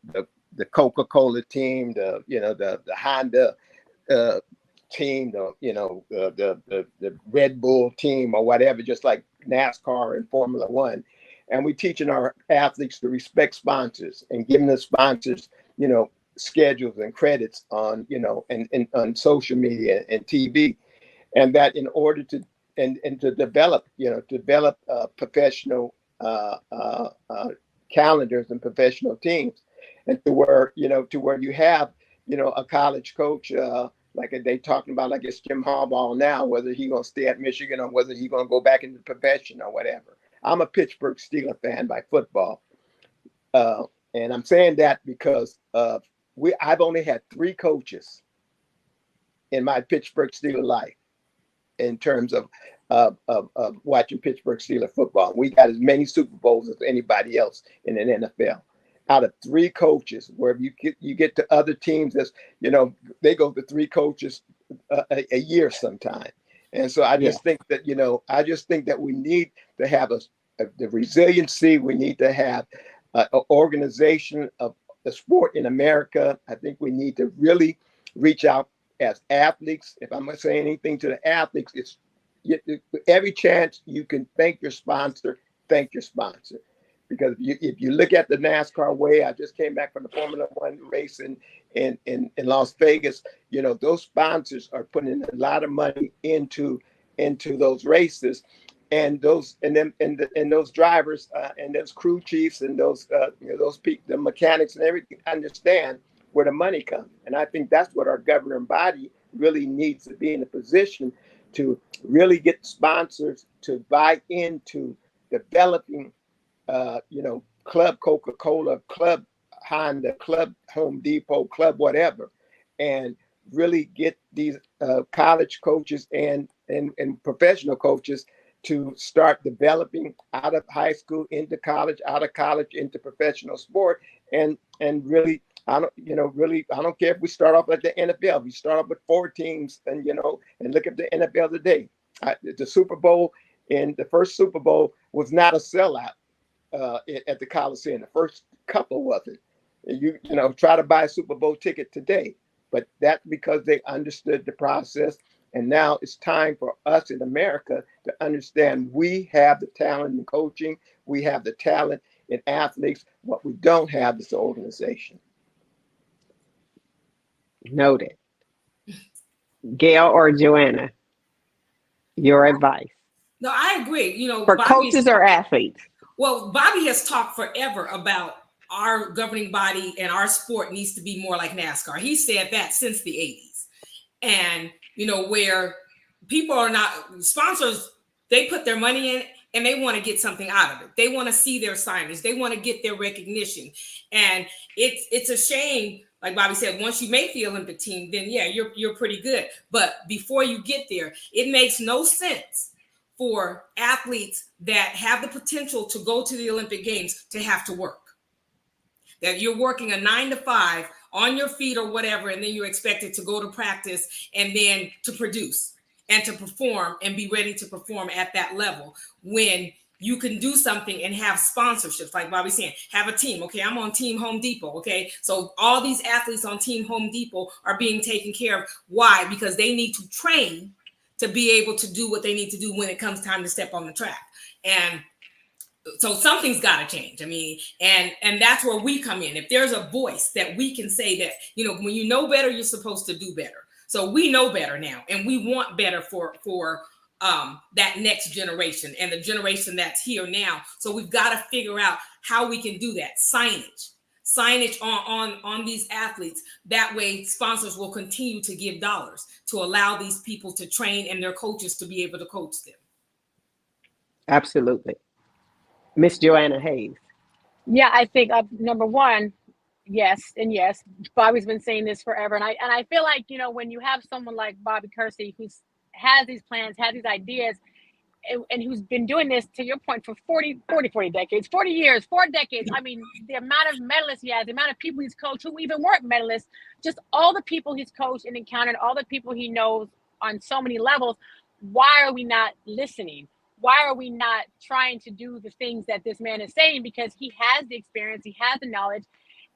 the Coca-Cola team, the, you know, the Honda team, the, you know, the Red Bull team or whatever, just like NASCAR and Formula One. And we're teaching our athletes to respect sponsors and giving the sponsors, you know, schedules and credits on, you know, and on social media and TV. And that in order to, and to develop, you know, professional calendars and professional teams, and to where, you know, to where you have, you know, a college coach, like they talking about, like it's Jim Harbaugh now, whether he gonna stay at Michigan or whether he gonna go back into the profession or whatever. I'm a Pittsburgh Steelers fan by football, and I'm saying that because I've only had 3 coaches in my Pittsburgh Steelers life, in terms of watching Pittsburgh Steelers football. We got as many Super Bowls as anybody else in an NFL. Out of 3 coaches, where you get to other teams, that's, you know, they go to 3 coaches a year sometime. And so I just think that, you know, I just think that we need to have the resiliency. We need to have an organization of the sport in America. I think we need to really reach out as athletes. If I'm going to say anything to the athletes, it's every chance you can thank your sponsor, thank your sponsor. Because if you look at the NASCAR way, I just came back from the Formula One race in Las Vegas. You know, those sponsors are putting a lot of money into those races, and those drivers and those crew chiefs and those people, the mechanics and everything, understand where the money comes. And I think that's what our governing body really needs to be in a position to really get sponsors to buy into developing, you know, Club Coca-Cola, Club Honda, Club Home Depot, Club whatever, and really get these college coaches and professional coaches to start developing out of high school into college, out of college into professional sport, and really, I don't care if we start off like the NFL. We start off with 4 teams, and you know, and look at the NFL today. The Super Bowl, and the first Super Bowl was not a sellout at the Coliseum. The first couple wasn't. You know, try to buy a Super Bowl ticket today, but that's because they understood the process. And now it's time for us in America to understand we have the talent in coaching, we have the talent in athletes. What we don't have is the organization. Noted. Gail or Joanna, your advice No, I agree. You know, for coaches or athletes? Well, Bobby has talked forever about our governing body and our sport needs to be more like NASCAR. He said that since the 80s. And, you know, where people are not sponsors, they put their money in and they want to get something out of it. They want to see their signage. They want to get their recognition. And it's a shame, like Bobby said, once you make the Olympic team, then yeah, you're pretty good. But before you get there, it makes no sense for athletes that have the potential to go to the Olympic Games to have to work. That you're working a 9 to 5 on your feet or whatever, and then you're expected to go to practice and then to produce and to perform and be ready to perform at that level, when you can do something and have sponsorships, like Bobby's saying, have a team. Okay, I'm on Team Home Depot. Okay, so all these athletes on Team Home Depot are being taken care of. Why? Because they need to train to be able to do what they need to do when it comes time to step on the track. And So something's got to change. I mean, and that's where we come in. If there's a voice that we can say that, you know, when you know better, you're supposed to do better. So we know better now, and we want better for that next generation and the generation that's here now. So we've got to figure out how we can do that. Signage on these athletes. That way sponsors will continue to give dollars to allow these people to train and their coaches to be able to coach them. Absolutely. Miss Joanna Hayes. Yeah, I think number one, yes and yes. Bobby's been saying this forever, and I feel like, you know, when you have someone like Bobby Kersee who has these plans, has these ideas, and who's been doing this, to your point, for 40 decades, 40 years, 4 decades. I mean, the amount of medalists he has, the amount of people he's coached who even weren't medalists, just all the people he's coached and encountered, all the people he knows on so many levels. Why are we not listening? Why are we not trying to do the things that this man is saying? Because he has the experience, he has the knowledge.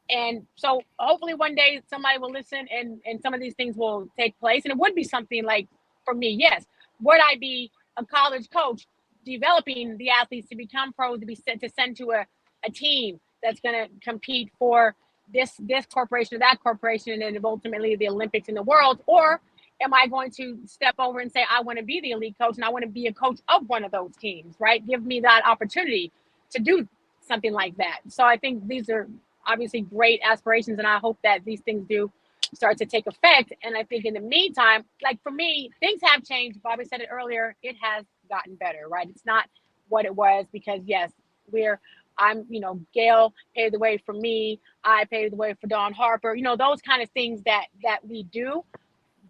And so hopefully one day somebody will listen and some of these things will take place. And it would be something like, for me, yes, would I be a college coach developing the athletes to become pros, to be sent to a team that's going to compete for this corporation or that corporation, and then ultimately the Olympics in the world? Or am I going to step over and say, I want to be the elite coach and I want to be a coach of one of those teams, right? Give me that opportunity to do something like that. So I think these are obviously great aspirations, and I hope that these things do start to take effect. And I think in the meantime, like for me, things have changed. Bobby said it earlier, it has gotten better, right? It's not what it was, because yes, Gail paved the way for me. I paved the way for Dawn Harper, those kind of things that we do.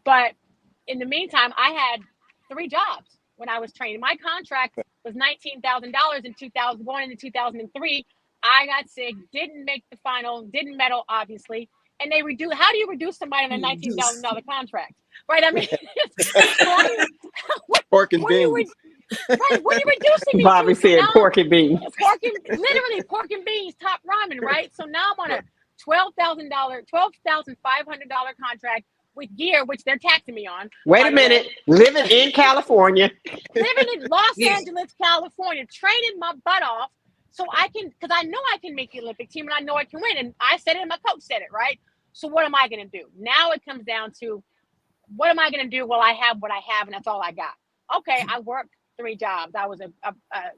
But in the meantime, I had 3 jobs when I was training. My contract was $19,000 in 2000, going into 2003. I got sick, didn't make the final, didn't medal, obviously. And they reduce. How do you reduce somebody on a $19,000 contract, right? I mean, pork and beans. Right? What are you reducing me Bobby to? said pork and beans. Literally pork and beans, top ramen, right? So now I'm on a $12,500 contract with gear, which they're taxing me on. Wait a minute. Living in California. Living in Los Angeles, California, training my butt off so I can, because I know I can make the Olympic team and I know I can win. And I said it and my coach said it, right? So what am I going to do? Now it comes down to, what am I going to do? Well, I have what I have, and that's all I got. Okay, I worked 3 jobs. I was a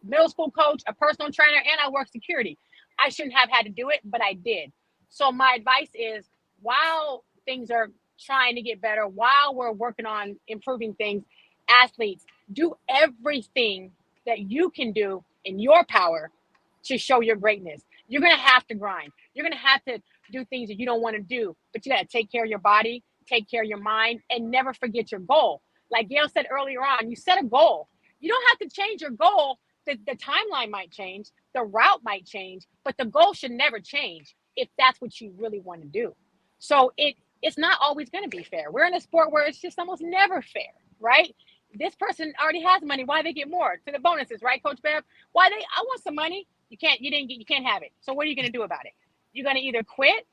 middle school coach, a personal trainer, and I worked security. I shouldn't have had to do it, but I did. So my advice is, while things are trying to get better, while we're working on improving things, athletes, do everything that you can do in your power to show your greatness. You're going to have to grind. You're going to have to do things that you don't want to do, but you got to take care of your body, take care of your mind, and never forget your goal. Like Gail said earlier on, you set a goal. You don't have to change your goal. The timeline might change, the route might change, but the goal should never change if that's what you really want to do. So it's not always going to be fair. We're in a sport where it's just almost never fair, right? This person already has money. Why they get more to the bonuses, right, Coach Bev? I want some money. You can't have it. So what are you going to do about it? You're going to either quit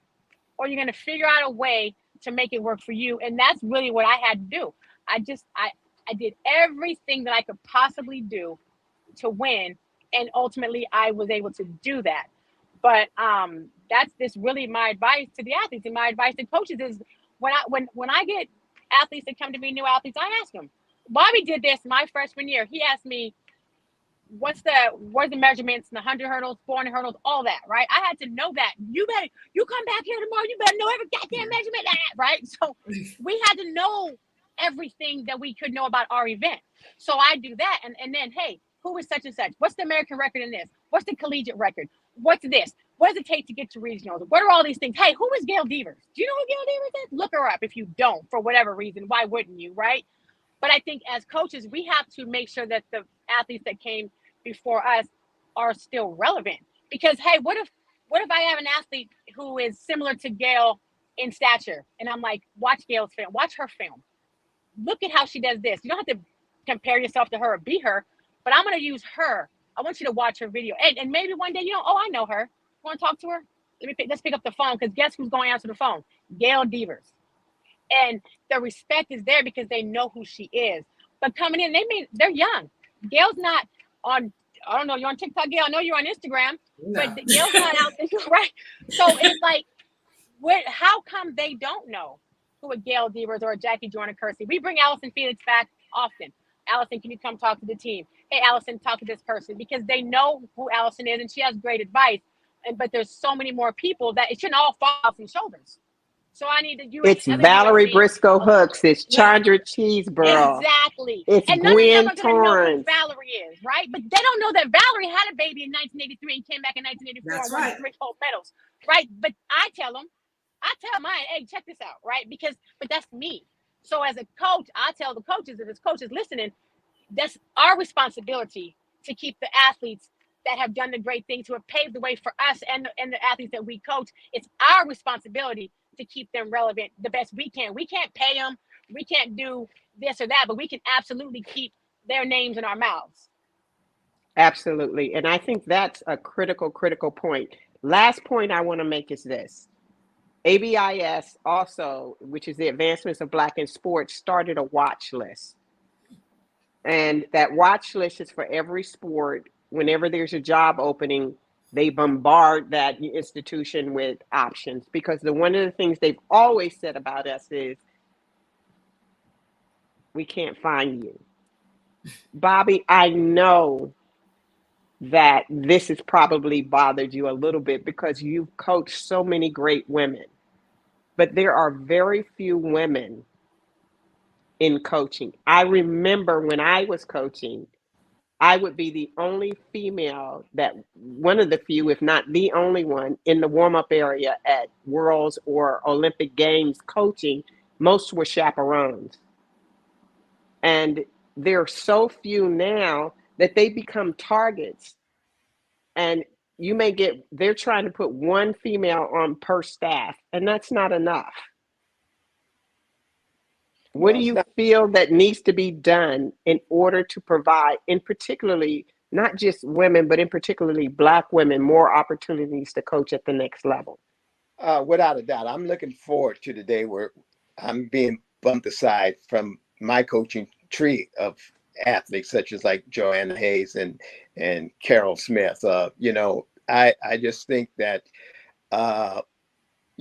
or you're going to figure out a way to make it work for you. And that's really what I had to do. I did everything that I could possibly do to win. And ultimately I was able to do that. But that's this really my advice to the athletes, and my advice to coaches is, when I get athletes that come to me, new athletes, I ask them. Bobby did this my freshman year. He asked me, what's the measurements, the 100 hurdles, 400 hurdles, all that, right? I had to know that. You come back here tomorrow, you better know every goddamn measurement, right? So we had to know everything that we could know about our event. So I do that. And then, hey, who is such and such? What's the American record in this? What's the collegiate record? What's this? What does it take to get to regionals? What are all these things? Hey, who is Gail Devers? Do you know who Gail Devers is? Look her up if you don't, for whatever reason. Why wouldn't you, right? But I think as coaches, we have to make sure that the athletes that came before us are still relevant. Because, hey, what if I have an athlete who is similar to Gail in stature? And I'm like, watch Gail's film, watch her film. Look at how she does this. You don't have to compare yourself to her or be her, but I'm going to use her. I want you to watch her video. And maybe one day, I know her. You want to talk to her? Let's pick up the phone, because guess who's going to answer the phone? Gail Devers. And the respect is there because they know who she is. But coming in, they're young. Gail's not on I don't know, you're on TikTok, Gail. I know you're on Instagram, No. but Gail's not out there, right? So it's like, how come they don't know who a Gail Devers or a Jackie Joanna Kersee? We bring Allison Felix back often. Allison, can you come talk to the team? Hey, Allison, talk to this person, because they know who Allison is and she has great advice. But there's so many more people that it shouldn't all fall off your shoulders. So I need the It's other Valerie USC. Briscoe Hooks. It's Chandra Cheeseborough. Exactly. It's And none Gwen of them are going to know who Torrance. Valerie is, right? But they don't know that Valerie had a baby in 1983 and came back in 1984 That's and won right. 3 gold medals, right? But I tell mine, hey, check this out, right? But that's me. So as a coach, I tell the coaches, if there's coaches listening, that's our responsibility to keep the athletes that have done the great things, who have paved the way for us and the athletes that we coach. It's our responsibility to keep them relevant the best we can. We can't pay them. We can't do this or that, but we can absolutely keep their names in our mouths. Absolutely. And I think that's a critical point. Last point I want to make is this. ABIS also, which is the Advancements of Black in Sports, started a watch list. And that watch list is for every sport. Whenever there's a job opening, they bombard that institution with options, because one of the things they've always said about us is, we can't find you. Bobby, I know that this has probably bothered you a little bit because you've coached so many great women, but there are very few women in coaching. I remember when I was coaching, I would be the only female, that one of the few, if not the only one, in the warm-up area at Worlds or Olympic Games coaching. Most were chaperones. And there are so few now that they become targets. And they're trying to put one female on per staff, and that's not enough. What do you feel that needs to be done in order to provide, in particularly, not just women, but in particularly Black women, more opportunities to coach at the next level? Without a doubt, I'm looking forward to the day where I'm being bumped aside from my coaching tree of athletes, such as like Joanna Hayes and Carol Smith. I just think that,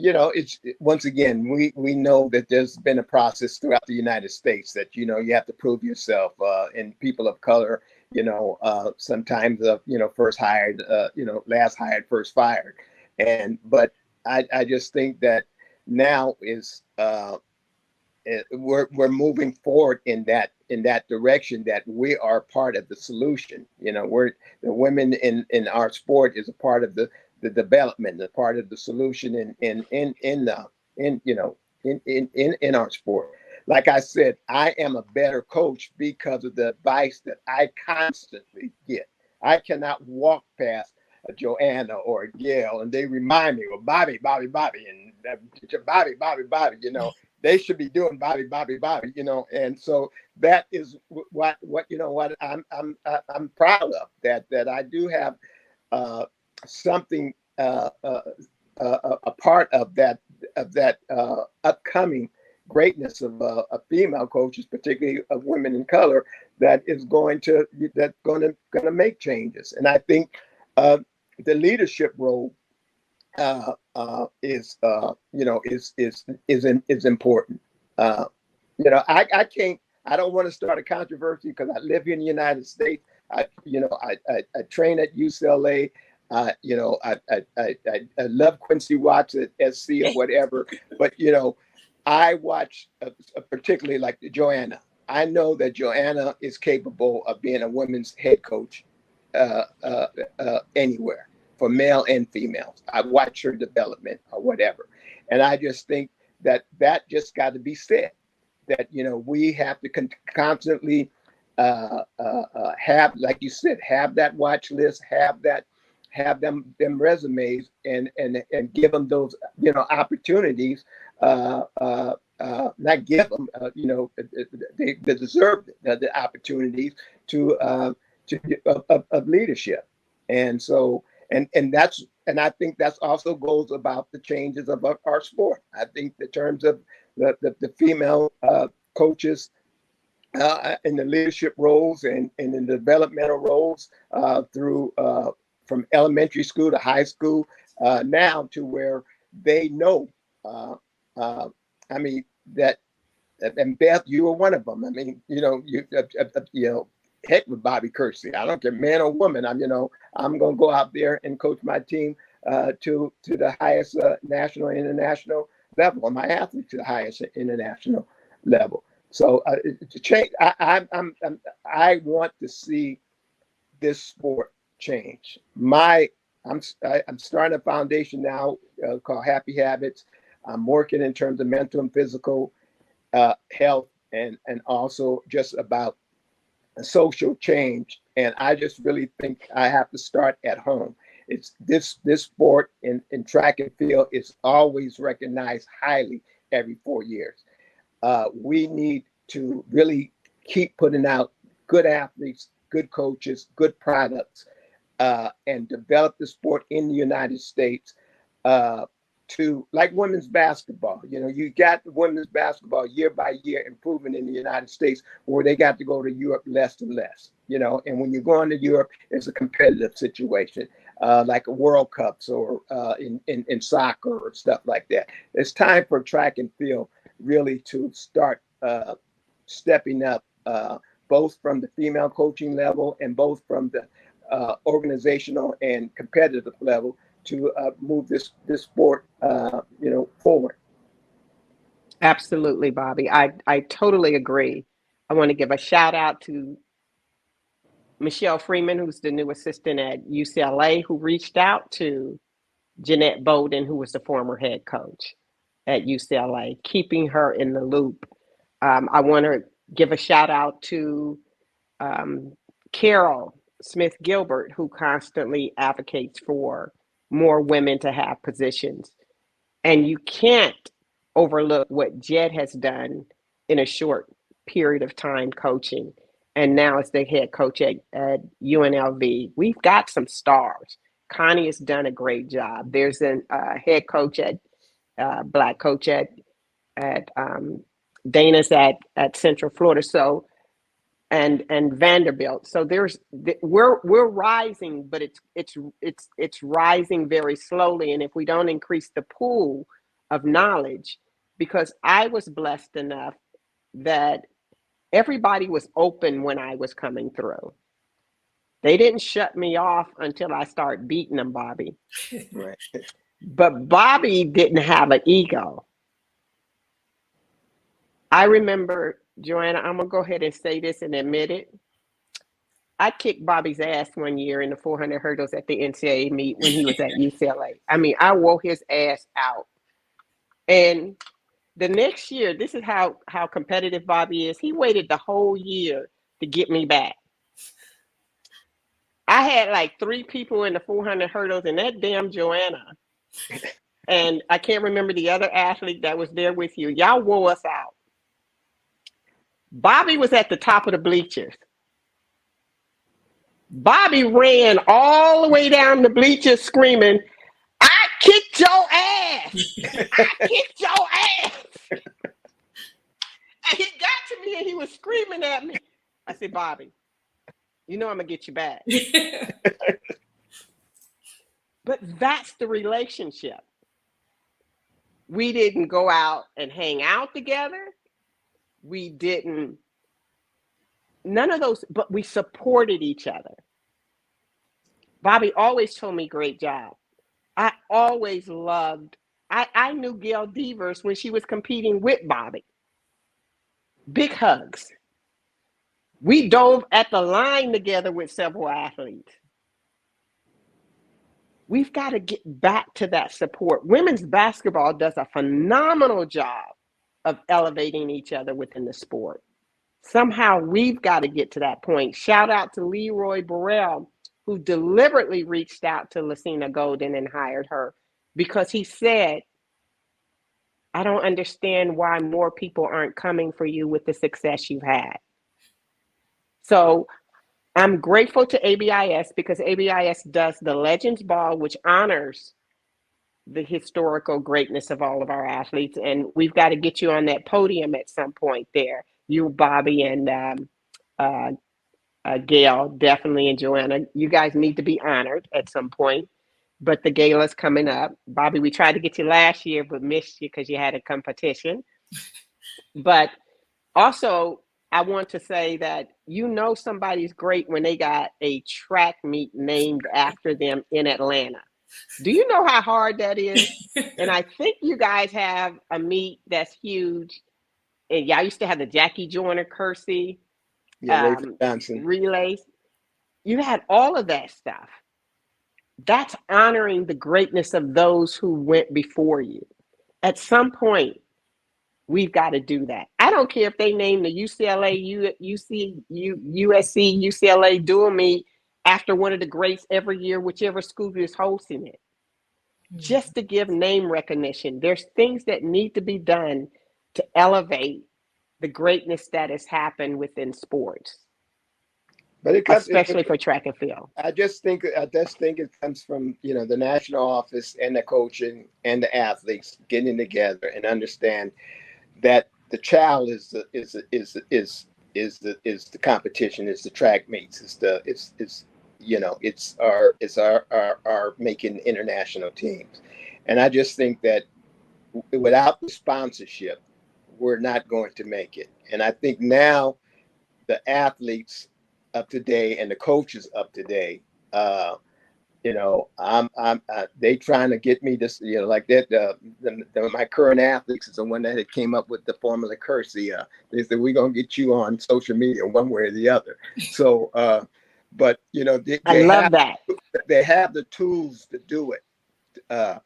it's, once again, we know that there's been a process throughout the United States that, you have to prove yourself, and people of color, sometimes, first hired, last hired, first fired. But I just think that now is, we're moving forward in that direction, that we are part of the solution. The women in our sport is a part of the development, a part of the solution in our sport. Like I said, I am a better coach because of the advice that I constantly get. I cannot walk past a Joanna or a Gail and they remind me, well, Bobby, and Bobby, they should be doing Bobby, and so that is what I'm proud of, that I do have something, a part of that upcoming greatness of female coaches, particularly of women in color, that is going to make changes. And I think the leadership role is important. I don't want to start a controversy because I live here in the United States. I train at UCLA. I love Quincy Watts at SC or whatever, but I watch particularly like Joanna. I know that Joanna is capable of being a women's head coach anywhere, for male and females. I watch her development or whatever, and I just think that just got to be said. That we have to constantly have, like you said, have that watch list, have them resumes, and give them those opportunities. Not give them, they deserve the opportunities of leadership. And so, and I think that's also goes about the changes of our sport. I think in terms of the female coaches, in the leadership roles and in the developmental roles through from elementary school to high school now to where they know. I mean that, and Beth, you were one of them. I mean, heck with Bobby Kersee. I don't care, man or woman. I'm going to go out there and coach my team to the highest national and international level, or my athletes to the highest international level. So to change, I want to see this sport change. I'm starting a foundation now called Happy Habits. I'm working in terms of mental and physical health, and also just about social change. And I just really think I have to start at home. It's this sport in track and field is always recognized highly every 4 years. We need to really keep putting out good athletes, good coaches, good products, and develop the sport in the United States to, like women's basketball. You got women's basketball year by year improving in the United States, where they got to go to Europe less and less. And when you're going to Europe, it's a competitive situation, like a World Cups or in soccer or stuff like that. It's time for track and field really to start stepping up, both from the female coaching level and both from the organizational and competitive level to move this sport, forward. Absolutely, Bobby. I totally agree. I want to give a shout out to Michelle Freeman, who's the new assistant at UCLA, who reached out to Jeanette Bowden, who was the former head coach at UCLA, keeping her in the loop. I want to give a shout out to Carol Smith Gilbert, who constantly advocates for more women to have positions. And you can't overlook what Jed has done in a short period of time coaching. And now as the head coach at UNLV, we've got some stars. Connie has done a great job. There's a head coach Black coach at Dana's at Central Florida. So and Vanderbilt. So we're rising, but it's rising very slowly. And if we don't increase the pool of knowledge, because I was blessed enough that everybody was open when I was coming through. They didn't shut me off until I started beating them, Bobby. Right. But Bobby didn't have an ego. I remember, Joanna, I'm going to go ahead and say this and admit it. I kicked Bobby's ass one year in the 400 hurdles at the NCAA meet when he was at UCLA. I mean, I wore his ass out. And the next year, this is how competitive Bobby is. He waited the whole year to get me back. I had like 3 people in the 400 hurdles and that damn Joanna. And I can't remember the other athlete that was there with you. Y'all wore us out. Bobby was at the top of the bleachers. Bobby ran all the way down the bleachers screaming, "I kicked your ass! I kicked your ass!" And he got to me and he was screaming at me. I said, "Bobby, you know I'm going to get you back." But that's the relationship. We didn't go out and hang out together. We didn't, none of those, but we supported each other. Bobby always told me, "Great job." I always loved, I knew Gail Devers when she was competing with Bobby. Big hugs. We dove at the line together with several athletes. We've got to get back to that support. Women's basketball does a phenomenal job of elevating each other within the sport. Somehow we've got to get to that point. Shout out to Leroy Burrell, who deliberately reached out to Lucina Golden and hired her because he said, "I don't understand why more people aren't coming for you with the success you've had." So I'm grateful to ABIS because ABIS does the Legends Ball, which honors the historical greatness of all of our athletes. And we've got to get you on that podium at some point there. you, Bobby, and Gail, definitely, and Joanna, you guys need to be honored at some point. But the gala's coming up. Bobby, we tried to get you last year, but missed you because you had a competition. But also, I want to say that somebody's great when they got a track meet named after them in Atlanta. Do you know how hard that is? And I think you guys have a meet that's huge. And y'all used to have the Jackie Joyner Kersee relays. You had all of that stuff. That's honoring the greatness of those who went before you. At some point, we've got to do that. I don't care if they name the UCLA, USC, UCLA dual meet after one of the greats every year, whichever school is hosting it. Just to give name recognition. There's things that need to be done to elevate the greatness that has happened within sports. But especially for track and field. I just think it comes from the national office and the coaching and the athletes getting together and understand that the child is the competition, is the track meets, it's our making international teams. And I just think that without the sponsorship, we're not going to make it. And I think now the athletes up to date and the coaches up to date, they trying to get me this, like that. My current athletes is the one that had came up with the formula Kersee. They said, we're going to get you on social media one way or the other. So, but I love that. They have the tools to do it. But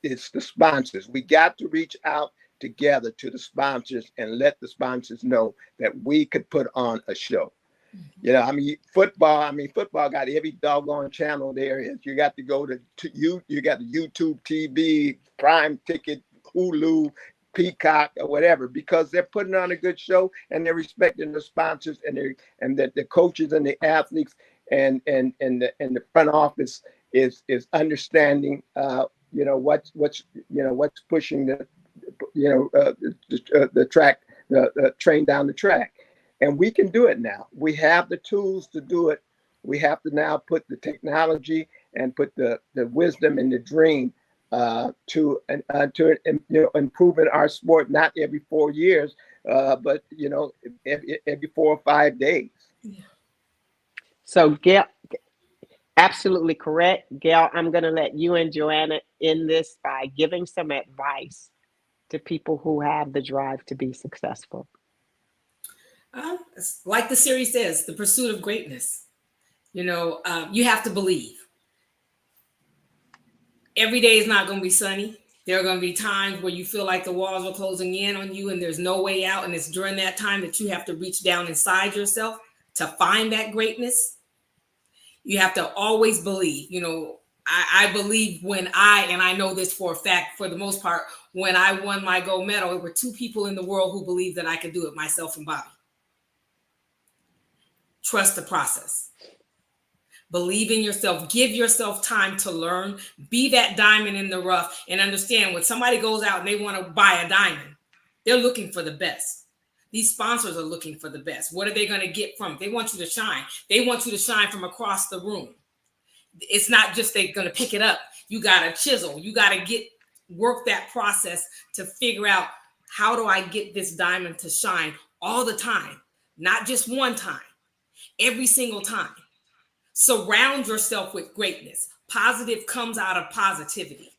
it's the sponsors. We got to reach out together to the sponsors and let the sponsors know that we could put on a show. Football got every doggone channel there is. You got to go to you got the YouTube TV, Prime Ticket, Hulu, Peacock, or whatever, because they're putting on a good show and they're respecting the sponsors and that the coaches and the athletes and the front office is understanding what's pushing the track, the train down the track. And we can do it now. We have the tools to do it. We have to now put the technology and put the wisdom and the dream to improving our sport, not every 4 years, but every 4 or 5 days. So Gail, absolutely correct. Gail, I'm going to let you and Joanna end this by giving some advice to people who have the drive to be successful. Like the series says, the pursuit of greatness. You have to believe. Every day is not going to be sunny. There are going to be times where you feel like the walls are closing in on you and there's no way out. And it's during that time that you have to reach down inside yourself to find that greatness. You have to always believe. I believe and I know this for a fact, for the most part, when I won my gold medal, there were 2 people in the world who believed that I could do it, myself and Bobby. Trust the process. Believe in yourself. Give yourself time to learn. Be that diamond in the rough and understand when somebody goes out and they want to buy a diamond, they're looking for the best. These sponsors are looking for the best. What are they going to get from it? They want you to shine. They want you to shine from across the room. It's not just they're going to pick it up. You got to chisel. You got to work that process to figure out, how do I get this diamond to shine all the time? Not just one time. Every single time. Surround yourself with greatness. Positive comes out of positivity.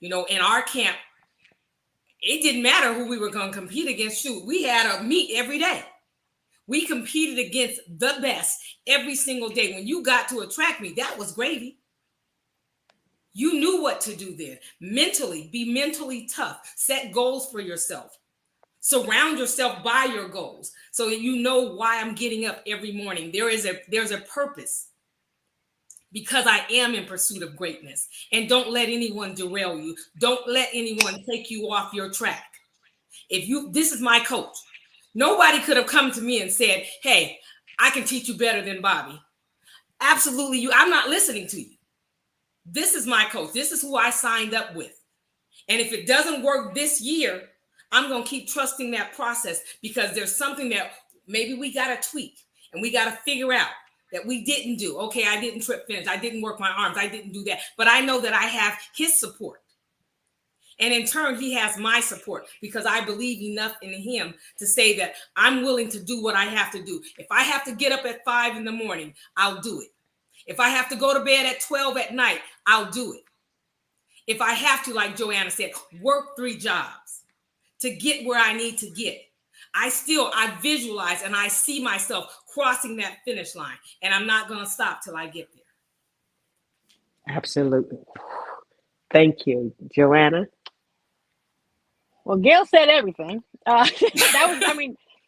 In our camp, it didn't matter who we were going to compete against. Shoot, we had a meet every day. We competed against the best every single day. When you got to a track meet, that was gravy. You knew what to do there. Mentally, be mentally tough. Set goals for yourself. Surround yourself by your goals so that you know why I'm getting up every morning. There's a purpose, because I am in pursuit of greatness. And don't let anyone derail you. Don't let anyone take you off your track. This is my coach. Nobody could have come to me and said, hey, I can teach you better than Bobby. Absolutely, I'm not listening to you. This is my coach. This is who I signed up with. And if it doesn't work this year, I'm going to keep trusting that process, because there's something that maybe we got to tweak and we got to figure out that we didn't do. Okay, I didn't trip finish. I didn't work my arms. I didn't do that. But I know that I have his support. And in turn, he has my support, because I believe enough in him to say that I'm willing to do what I have to do. If I have to get up at 5 a.m, I'll do it. If I have to go to bed at 12 at night, I'll do it. If I have to, like Joanna said, work 3 jobs to get where I need to get, I visualize and I see myself crossing that finish line, and I'm not going to stop till I get there. Absolutely. Thank you, Joanna. Well, Gail said everything. That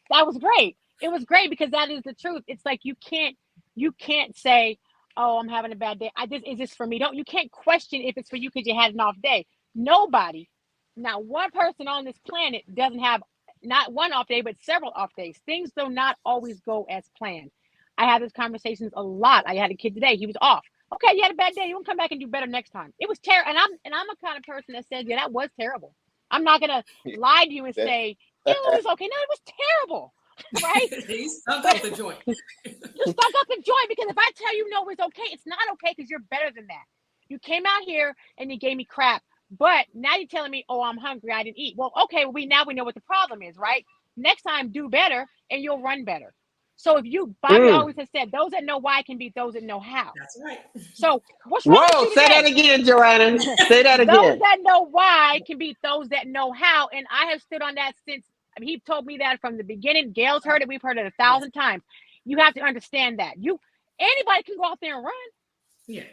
was great. It was great, because that is the truth. It's like you can't say, oh, I'm having a bad day. Is this for me? You can't question if it's for you because you had an off day. Nobody, not one person on this planet doesn't have not one off day, but several off days. Things do not always go as planned. I have these conversations a lot. I had a kid today. He was off. Okay, you had a bad day. You want to come back and do better next time. It was terrible. And I'm a kind of person that says, yeah, that was terrible. I'm not gonna lie to you and say, it was okay. No, it was terrible. Right? He stuck up the joint. You stuck up the joint, because if I tell you no, it's okay, it's not okay, because you're better than that. You came out here and you gave me crap, but now you're telling me, oh, I'm hungry, I didn't eat. Well, okay, now we know what the problem is, right? Next time, do better, and you'll run better. So Bobby always has said, those that know why can beat those that know how. That's right. So what's wrong with you Say that again, Joanna. Say that again. Those that know why can beat those that know how. And I have stood on that since he told me that from the beginning. Gail's heard it. We've heard it 1,000 times. You have to understand that. Anybody can go out there and run. Yeah.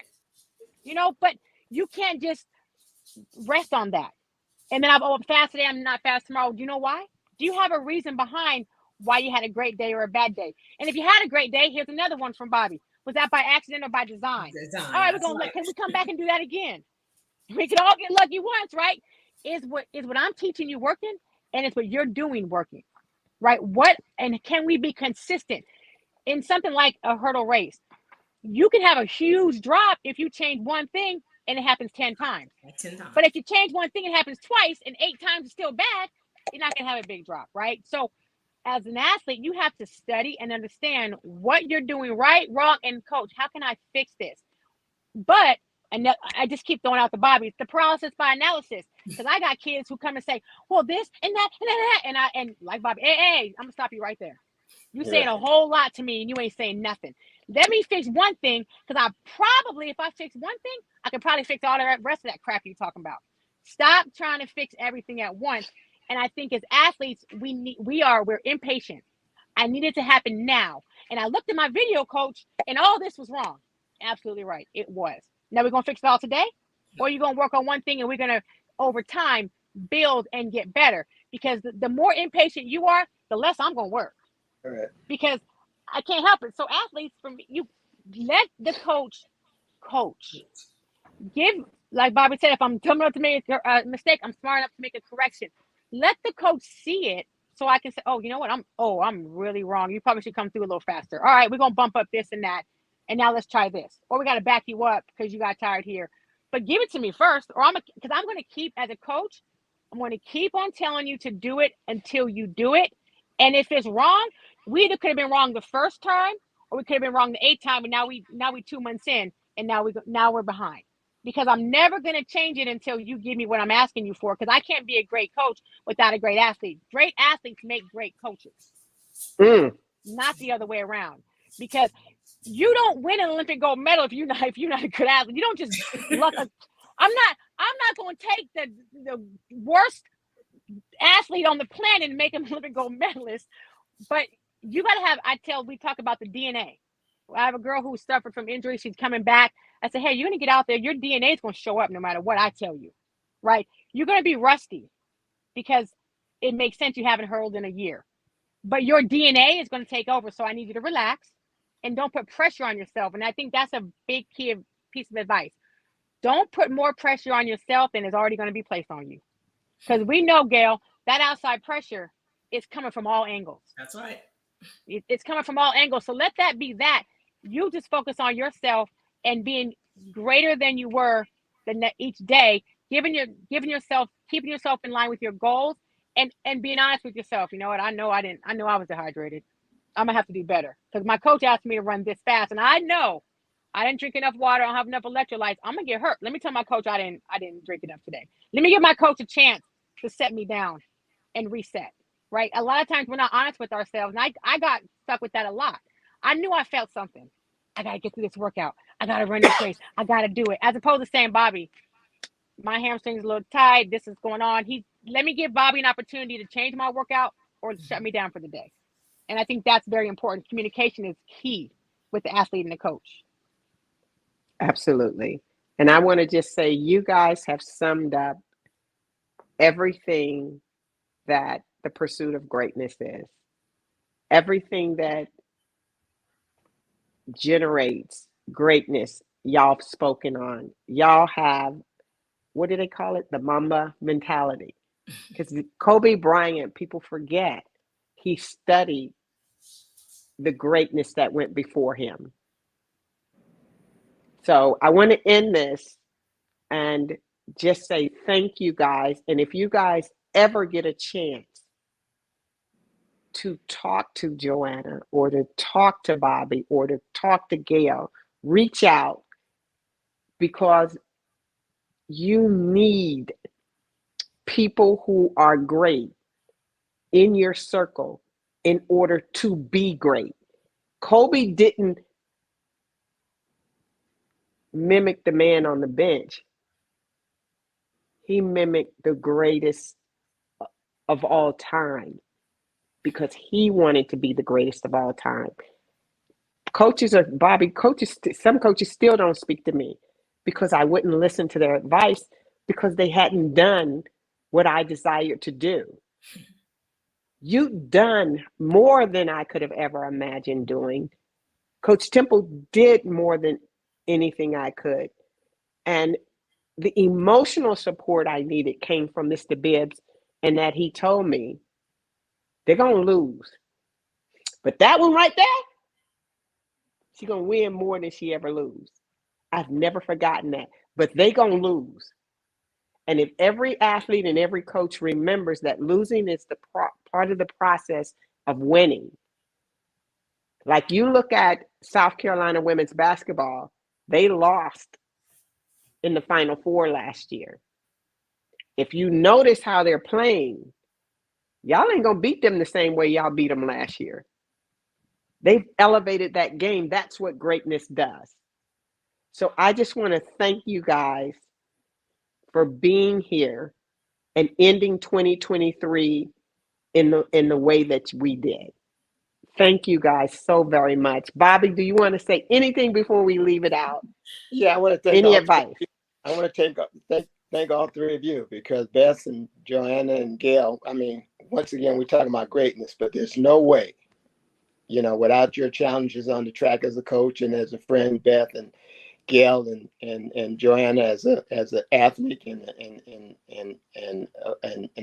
But you can't just rest on that. And then I'm fast today, I'm not fast tomorrow. Do you know why? Do you have a reason behind why you had a great day or a bad day? And if you had a great day, here's another one from Bobby. Was that by accident or by design? All right, can we come back and do that again? We can all get lucky once, right? Is what I'm teaching you working, and it's what you're doing working, right? And can we be consistent in something like a hurdle race? You can have a huge drop if you change one thing and it happens 10 times. 10 times. But if you change one thing, it happens twice, and 8 times is still bad, you're not gonna have a big drop, right? So as an athlete, you have to study and understand what you're doing right, wrong, and coach, how can I fix this? But, and I just keep throwing out the Bobby, the paralysis by analysis, because I got kids who come and say, well, this and that and that, and like Bobby, hey, I'm gonna stop you right there. You saying a whole lot to me, and you ain't saying nothing. Let me fix one thing, because if I fix one thing, I can probably fix all the rest of that crap you're talking about. Stop trying to fix everything at once. And I think as athletes, we're impatient. I need it to happen now. And I looked at my video, coach, and all this was wrong. Absolutely right. It was. Now we're going to fix it all today? Or you're going to work on one thing and we're going to, over time, build and get better? Because the more impatient you are, the less I'm going to work. All right. Because I can't help it. So athletes, you let the coach. Give, like Bobby said, if I'm dumb enough to make a mistake, I'm smart enough to make a correction. Let the coach see it, so I can say, oh, you know what? I'm really wrong. You probably should come through a little faster. All right, we're going to bump up this and that. And now let's try this. Or we got to back you up because you got tired here. But give it to me first, or because I'm going to keep, as a coach, I'm going to keep on telling you to do it until you do it. And if it's wrong, we either could have been wrong the first time, or we could have been wrong the 8th time, and now we 2 months in, and now we're behind. Because I'm never going to change it until you give me what I'm asking you for, because I can't be a great coach without a great athlete. Great athletes make great coaches, not the other way around. Because you don't win an Olympic gold medal if you're not a good athlete. You don't just luck. I'm not going to take the worst athlete on the planet and make him an Olympic gold medalist. But you got to have. We talk about the DNA. I have a girl who suffered from injury. She's coming back. I said, hey, you're going to get out there. Your DNA is going to show up no matter what I tell you, right? You're going to be rusty because it makes sense you haven't hurled in a year. But your DNA is going to take over. So I need you to relax and don't put pressure on yourself. And I think that's a big piece of advice. Don't put more pressure on yourself than is already going to be placed on you. Because we know, Gail, that outside pressure is coming from all angles. That's right. It's coming from all angles. So let that be that. You just focus on yourself and being greater than you were each day, keeping yourself in line with your goals, and being honest with yourself. You know what? I know I was dehydrated. I'm gonna have to do better because my coach asked me to run this fast, and I know I didn't drink enough water. I don't have enough electrolytes. I'm gonna get hurt. Let me tell my coach I didn't drink enough today. Let me give my coach a chance to set me down and reset. Right? A lot of times we're not honest with ourselves, and I got stuck with that a lot. I knew I felt something. I gotta get through this workout. I gotta run this race. I gotta do it. As opposed to saying, Bobby, my hamstring's a little tight. This is going on. Let me give Bobby an opportunity to change my workout or shut me down for the day. And I think that's very important. Communication is key with the athlete and the coach. Absolutely. And I want to just say, you guys have summed up everything that the pursuit of greatness is. Everything that generates greatness, y'all have spoken on. Y'all have, what do they call it? The Mamba mentality. Because Kobe Bryant, people forget, he studied the greatness that went before him. So I want to end this and just say thank you guys. And if you guys ever get a chance to talk to Joanna or to talk to Bobby or to talk to Gail, reach out, because you need people who are great in your circle in order to be great. Kobe didn't mimic the man on the bench. He mimicked the greatest of all time because he wanted to be the greatest of all time. Some coaches still don't speak to me because I wouldn't listen to their advice because they hadn't done what I desired to do. You've done more than I could have ever imagined doing. Coach Temple did more than anything I could. And the emotional support I needed came from Mr. Bibbs, and that he told me, they're going to lose. But that one right there, she's going to win more than she ever lose. I've never forgotten that. But they going to lose. And if every athlete and every coach remembers that losing is the part of the process of winning. Like you look at South Carolina women's basketball, they lost in the Final Four last year. If you notice how they're playing, y'all ain't going to beat them the same way y'all beat them last year. They've elevated that game. That's what greatness does. So I just want to thank you guys for being here and ending 2023 in the way that we did. Thank you guys so very much. Bobby, do you want to say anything before we leave it out? Yeah, I want to thank any advice. I want to thank all three of you, because Beth and Joanna and Gail, I mean, once again, we're talking about greatness, but there's no way, without your challenges on the track as a coach and as a friend, Beth and Gail and Joanna as an athlete and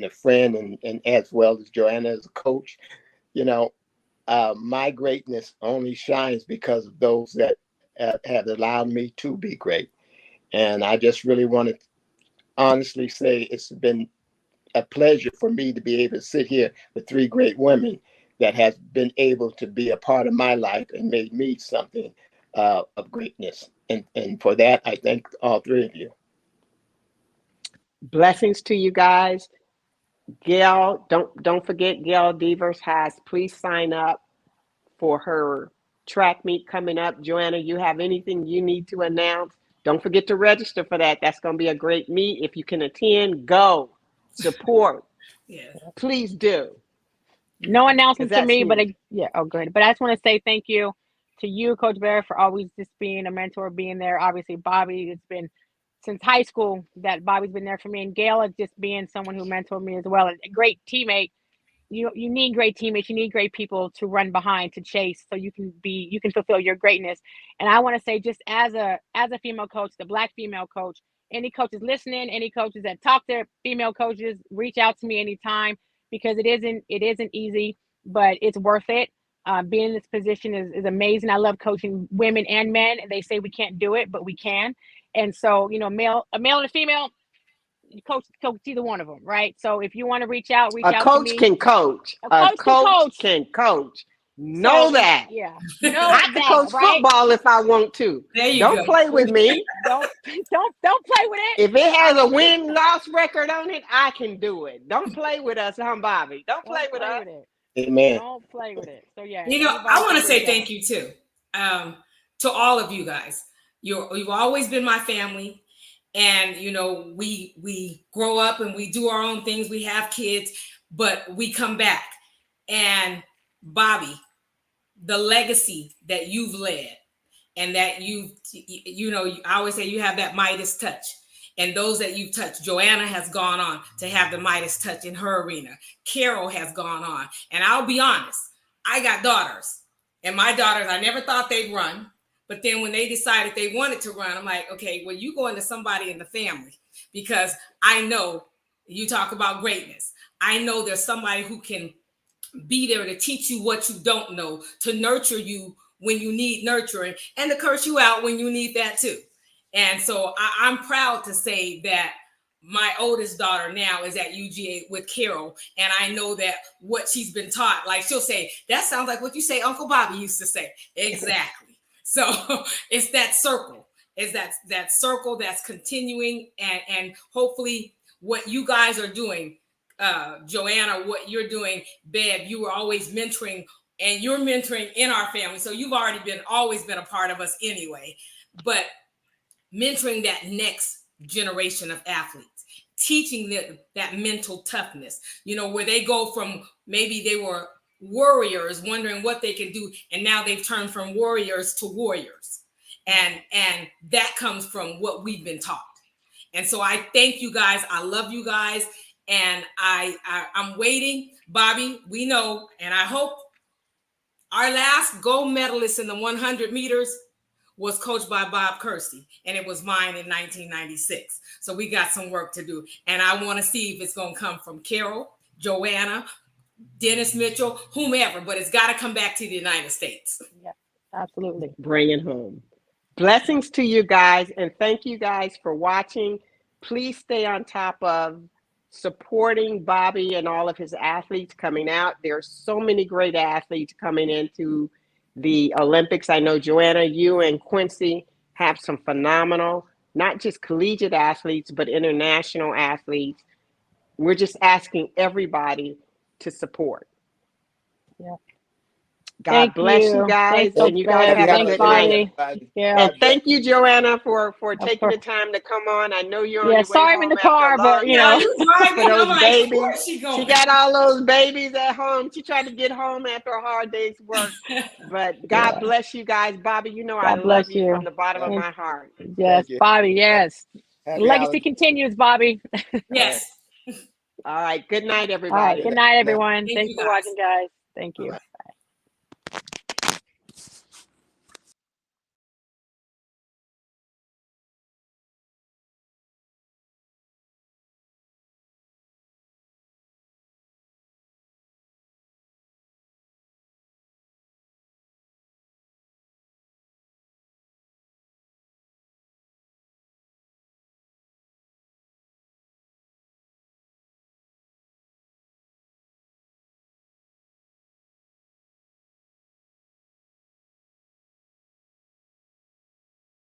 a friend, and as well as Joanna as a coach, my greatness only shines because of those that have allowed me to be great. And I just really want to honestly say it's been a pleasure for me to be able to sit here with three great women that has been able to be a part of my life and made me something of greatness. And for that, I thank all three of you. Blessings to you guys. Gail, don't forget, Gail Devers please sign up for her track meet coming up. Joanna, you have anything you need to announce? Don't forget to register for that. That's going to be a great meet. If you can attend, go. Support. Yeah. Please do. No announcements to me, huge. good. But I just want to say thank you to you, Coach Barrett, for always just being a mentor, being there. Obviously, Bobby, it's been since high school that Bobby's been there for me. And Gail is just being someone who mentored me as well. And a great teammate. You need great teammates. You need great people to run behind, to chase, so you can fulfill your greatness. And I want to say, just as a female coach, the Black female coach, any coaches listening, any coaches that talk to female coaches, reach out to me anytime, because it isn't easy, but it's worth it. Being in this position is amazing. I love coaching women and men, and they say we can't do it, but we can. And so, a male and a female, coach either one of them, right? So if you want to reach out A to coach me. can coach. A coach can coach. Know that. Yeah. I can coach football if I want to. There you Don't go. play with me. Don't play with it. If it has a win-loss record on it, I can do it. Don't play with us, huh, Bobby? Don't play with us. Amen. Don't play with it. So yeah. You know, I want to say thank you too, to all of you guys. You've always been my family, and you know we grow up and we do our own things. We have kids, but we come back. And Bobby, the legacy that you've led, and that you know, I always say you have that Midas touch. And those that you've touched, Joanna has gone on to have the Midas touch in her arena. Carol has gone on. And I'll be honest, I got daughters. And my daughters, I never thought they'd run. But then when they decided they wanted to run, I'm like, okay, well, you go into somebody in the family. Because I know you talk about greatness. I know there's somebody who can be there to teach you what you don't know, to nurture you when you need nurturing, and to curse you out when you need that too. And so I'm proud to say that my oldest daughter now is at UGA with Carol. And I know that what she's been taught, like she'll say, that sounds like what you say Uncle Bobby used to say. Exactly. So it's that circle. Is that circle that's continuing, and hopefully what you guys are doing, Joanna, what you're doing, Bev, you were always mentoring, and you're mentoring in our family. So you've always been a part of us anyway. But mentoring that next generation of athletes, teaching them that mental toughness, you know, where they go from maybe they were warriors wondering what they can do, and now they've turned from warriors to warriors. And that comes from what we've been taught. And so I thank you guys. I love you guys. And I'm waiting. Bobby, we know, and I hope our last gold medalist in the 100 meters was coached by Bob Kersee, and it was mine in 1996. So we got some work to do. And I want to see if it's going to come from Carol, Joanna, Dennis Mitchell, whomever, but it's got to come back to the United States. Yeah, absolutely. Bring it home. Blessings to you guys, and thank you guys for watching. Please stay on top of supporting Bobby and all of his athletes coming out. There are so many great athletes coming into the Olympics. I know, Joanna, you and Quincy have some phenomenal, not just collegiate athletes, but international athletes. We're just asking everybody to support. Yeah. God bless you guys. Thanks, and you guys have a good night. Yeah. And thank you, Joanna, for taking the time to come on. I know you're on your way sorry I'm in the car, but you know, for those babies. She got all those babies at home. She tried to get home after a hard day's work. But God bless you guys. Bobby, you know I love you from the bottom of my heart. Yes, Bobby, yes. Happy Legacy holidays. continues, Bobby. Yes. All right. Good night, everybody. All right. Good night, everyone. Thank Thanks you, for guys. watching, guys. Thank you.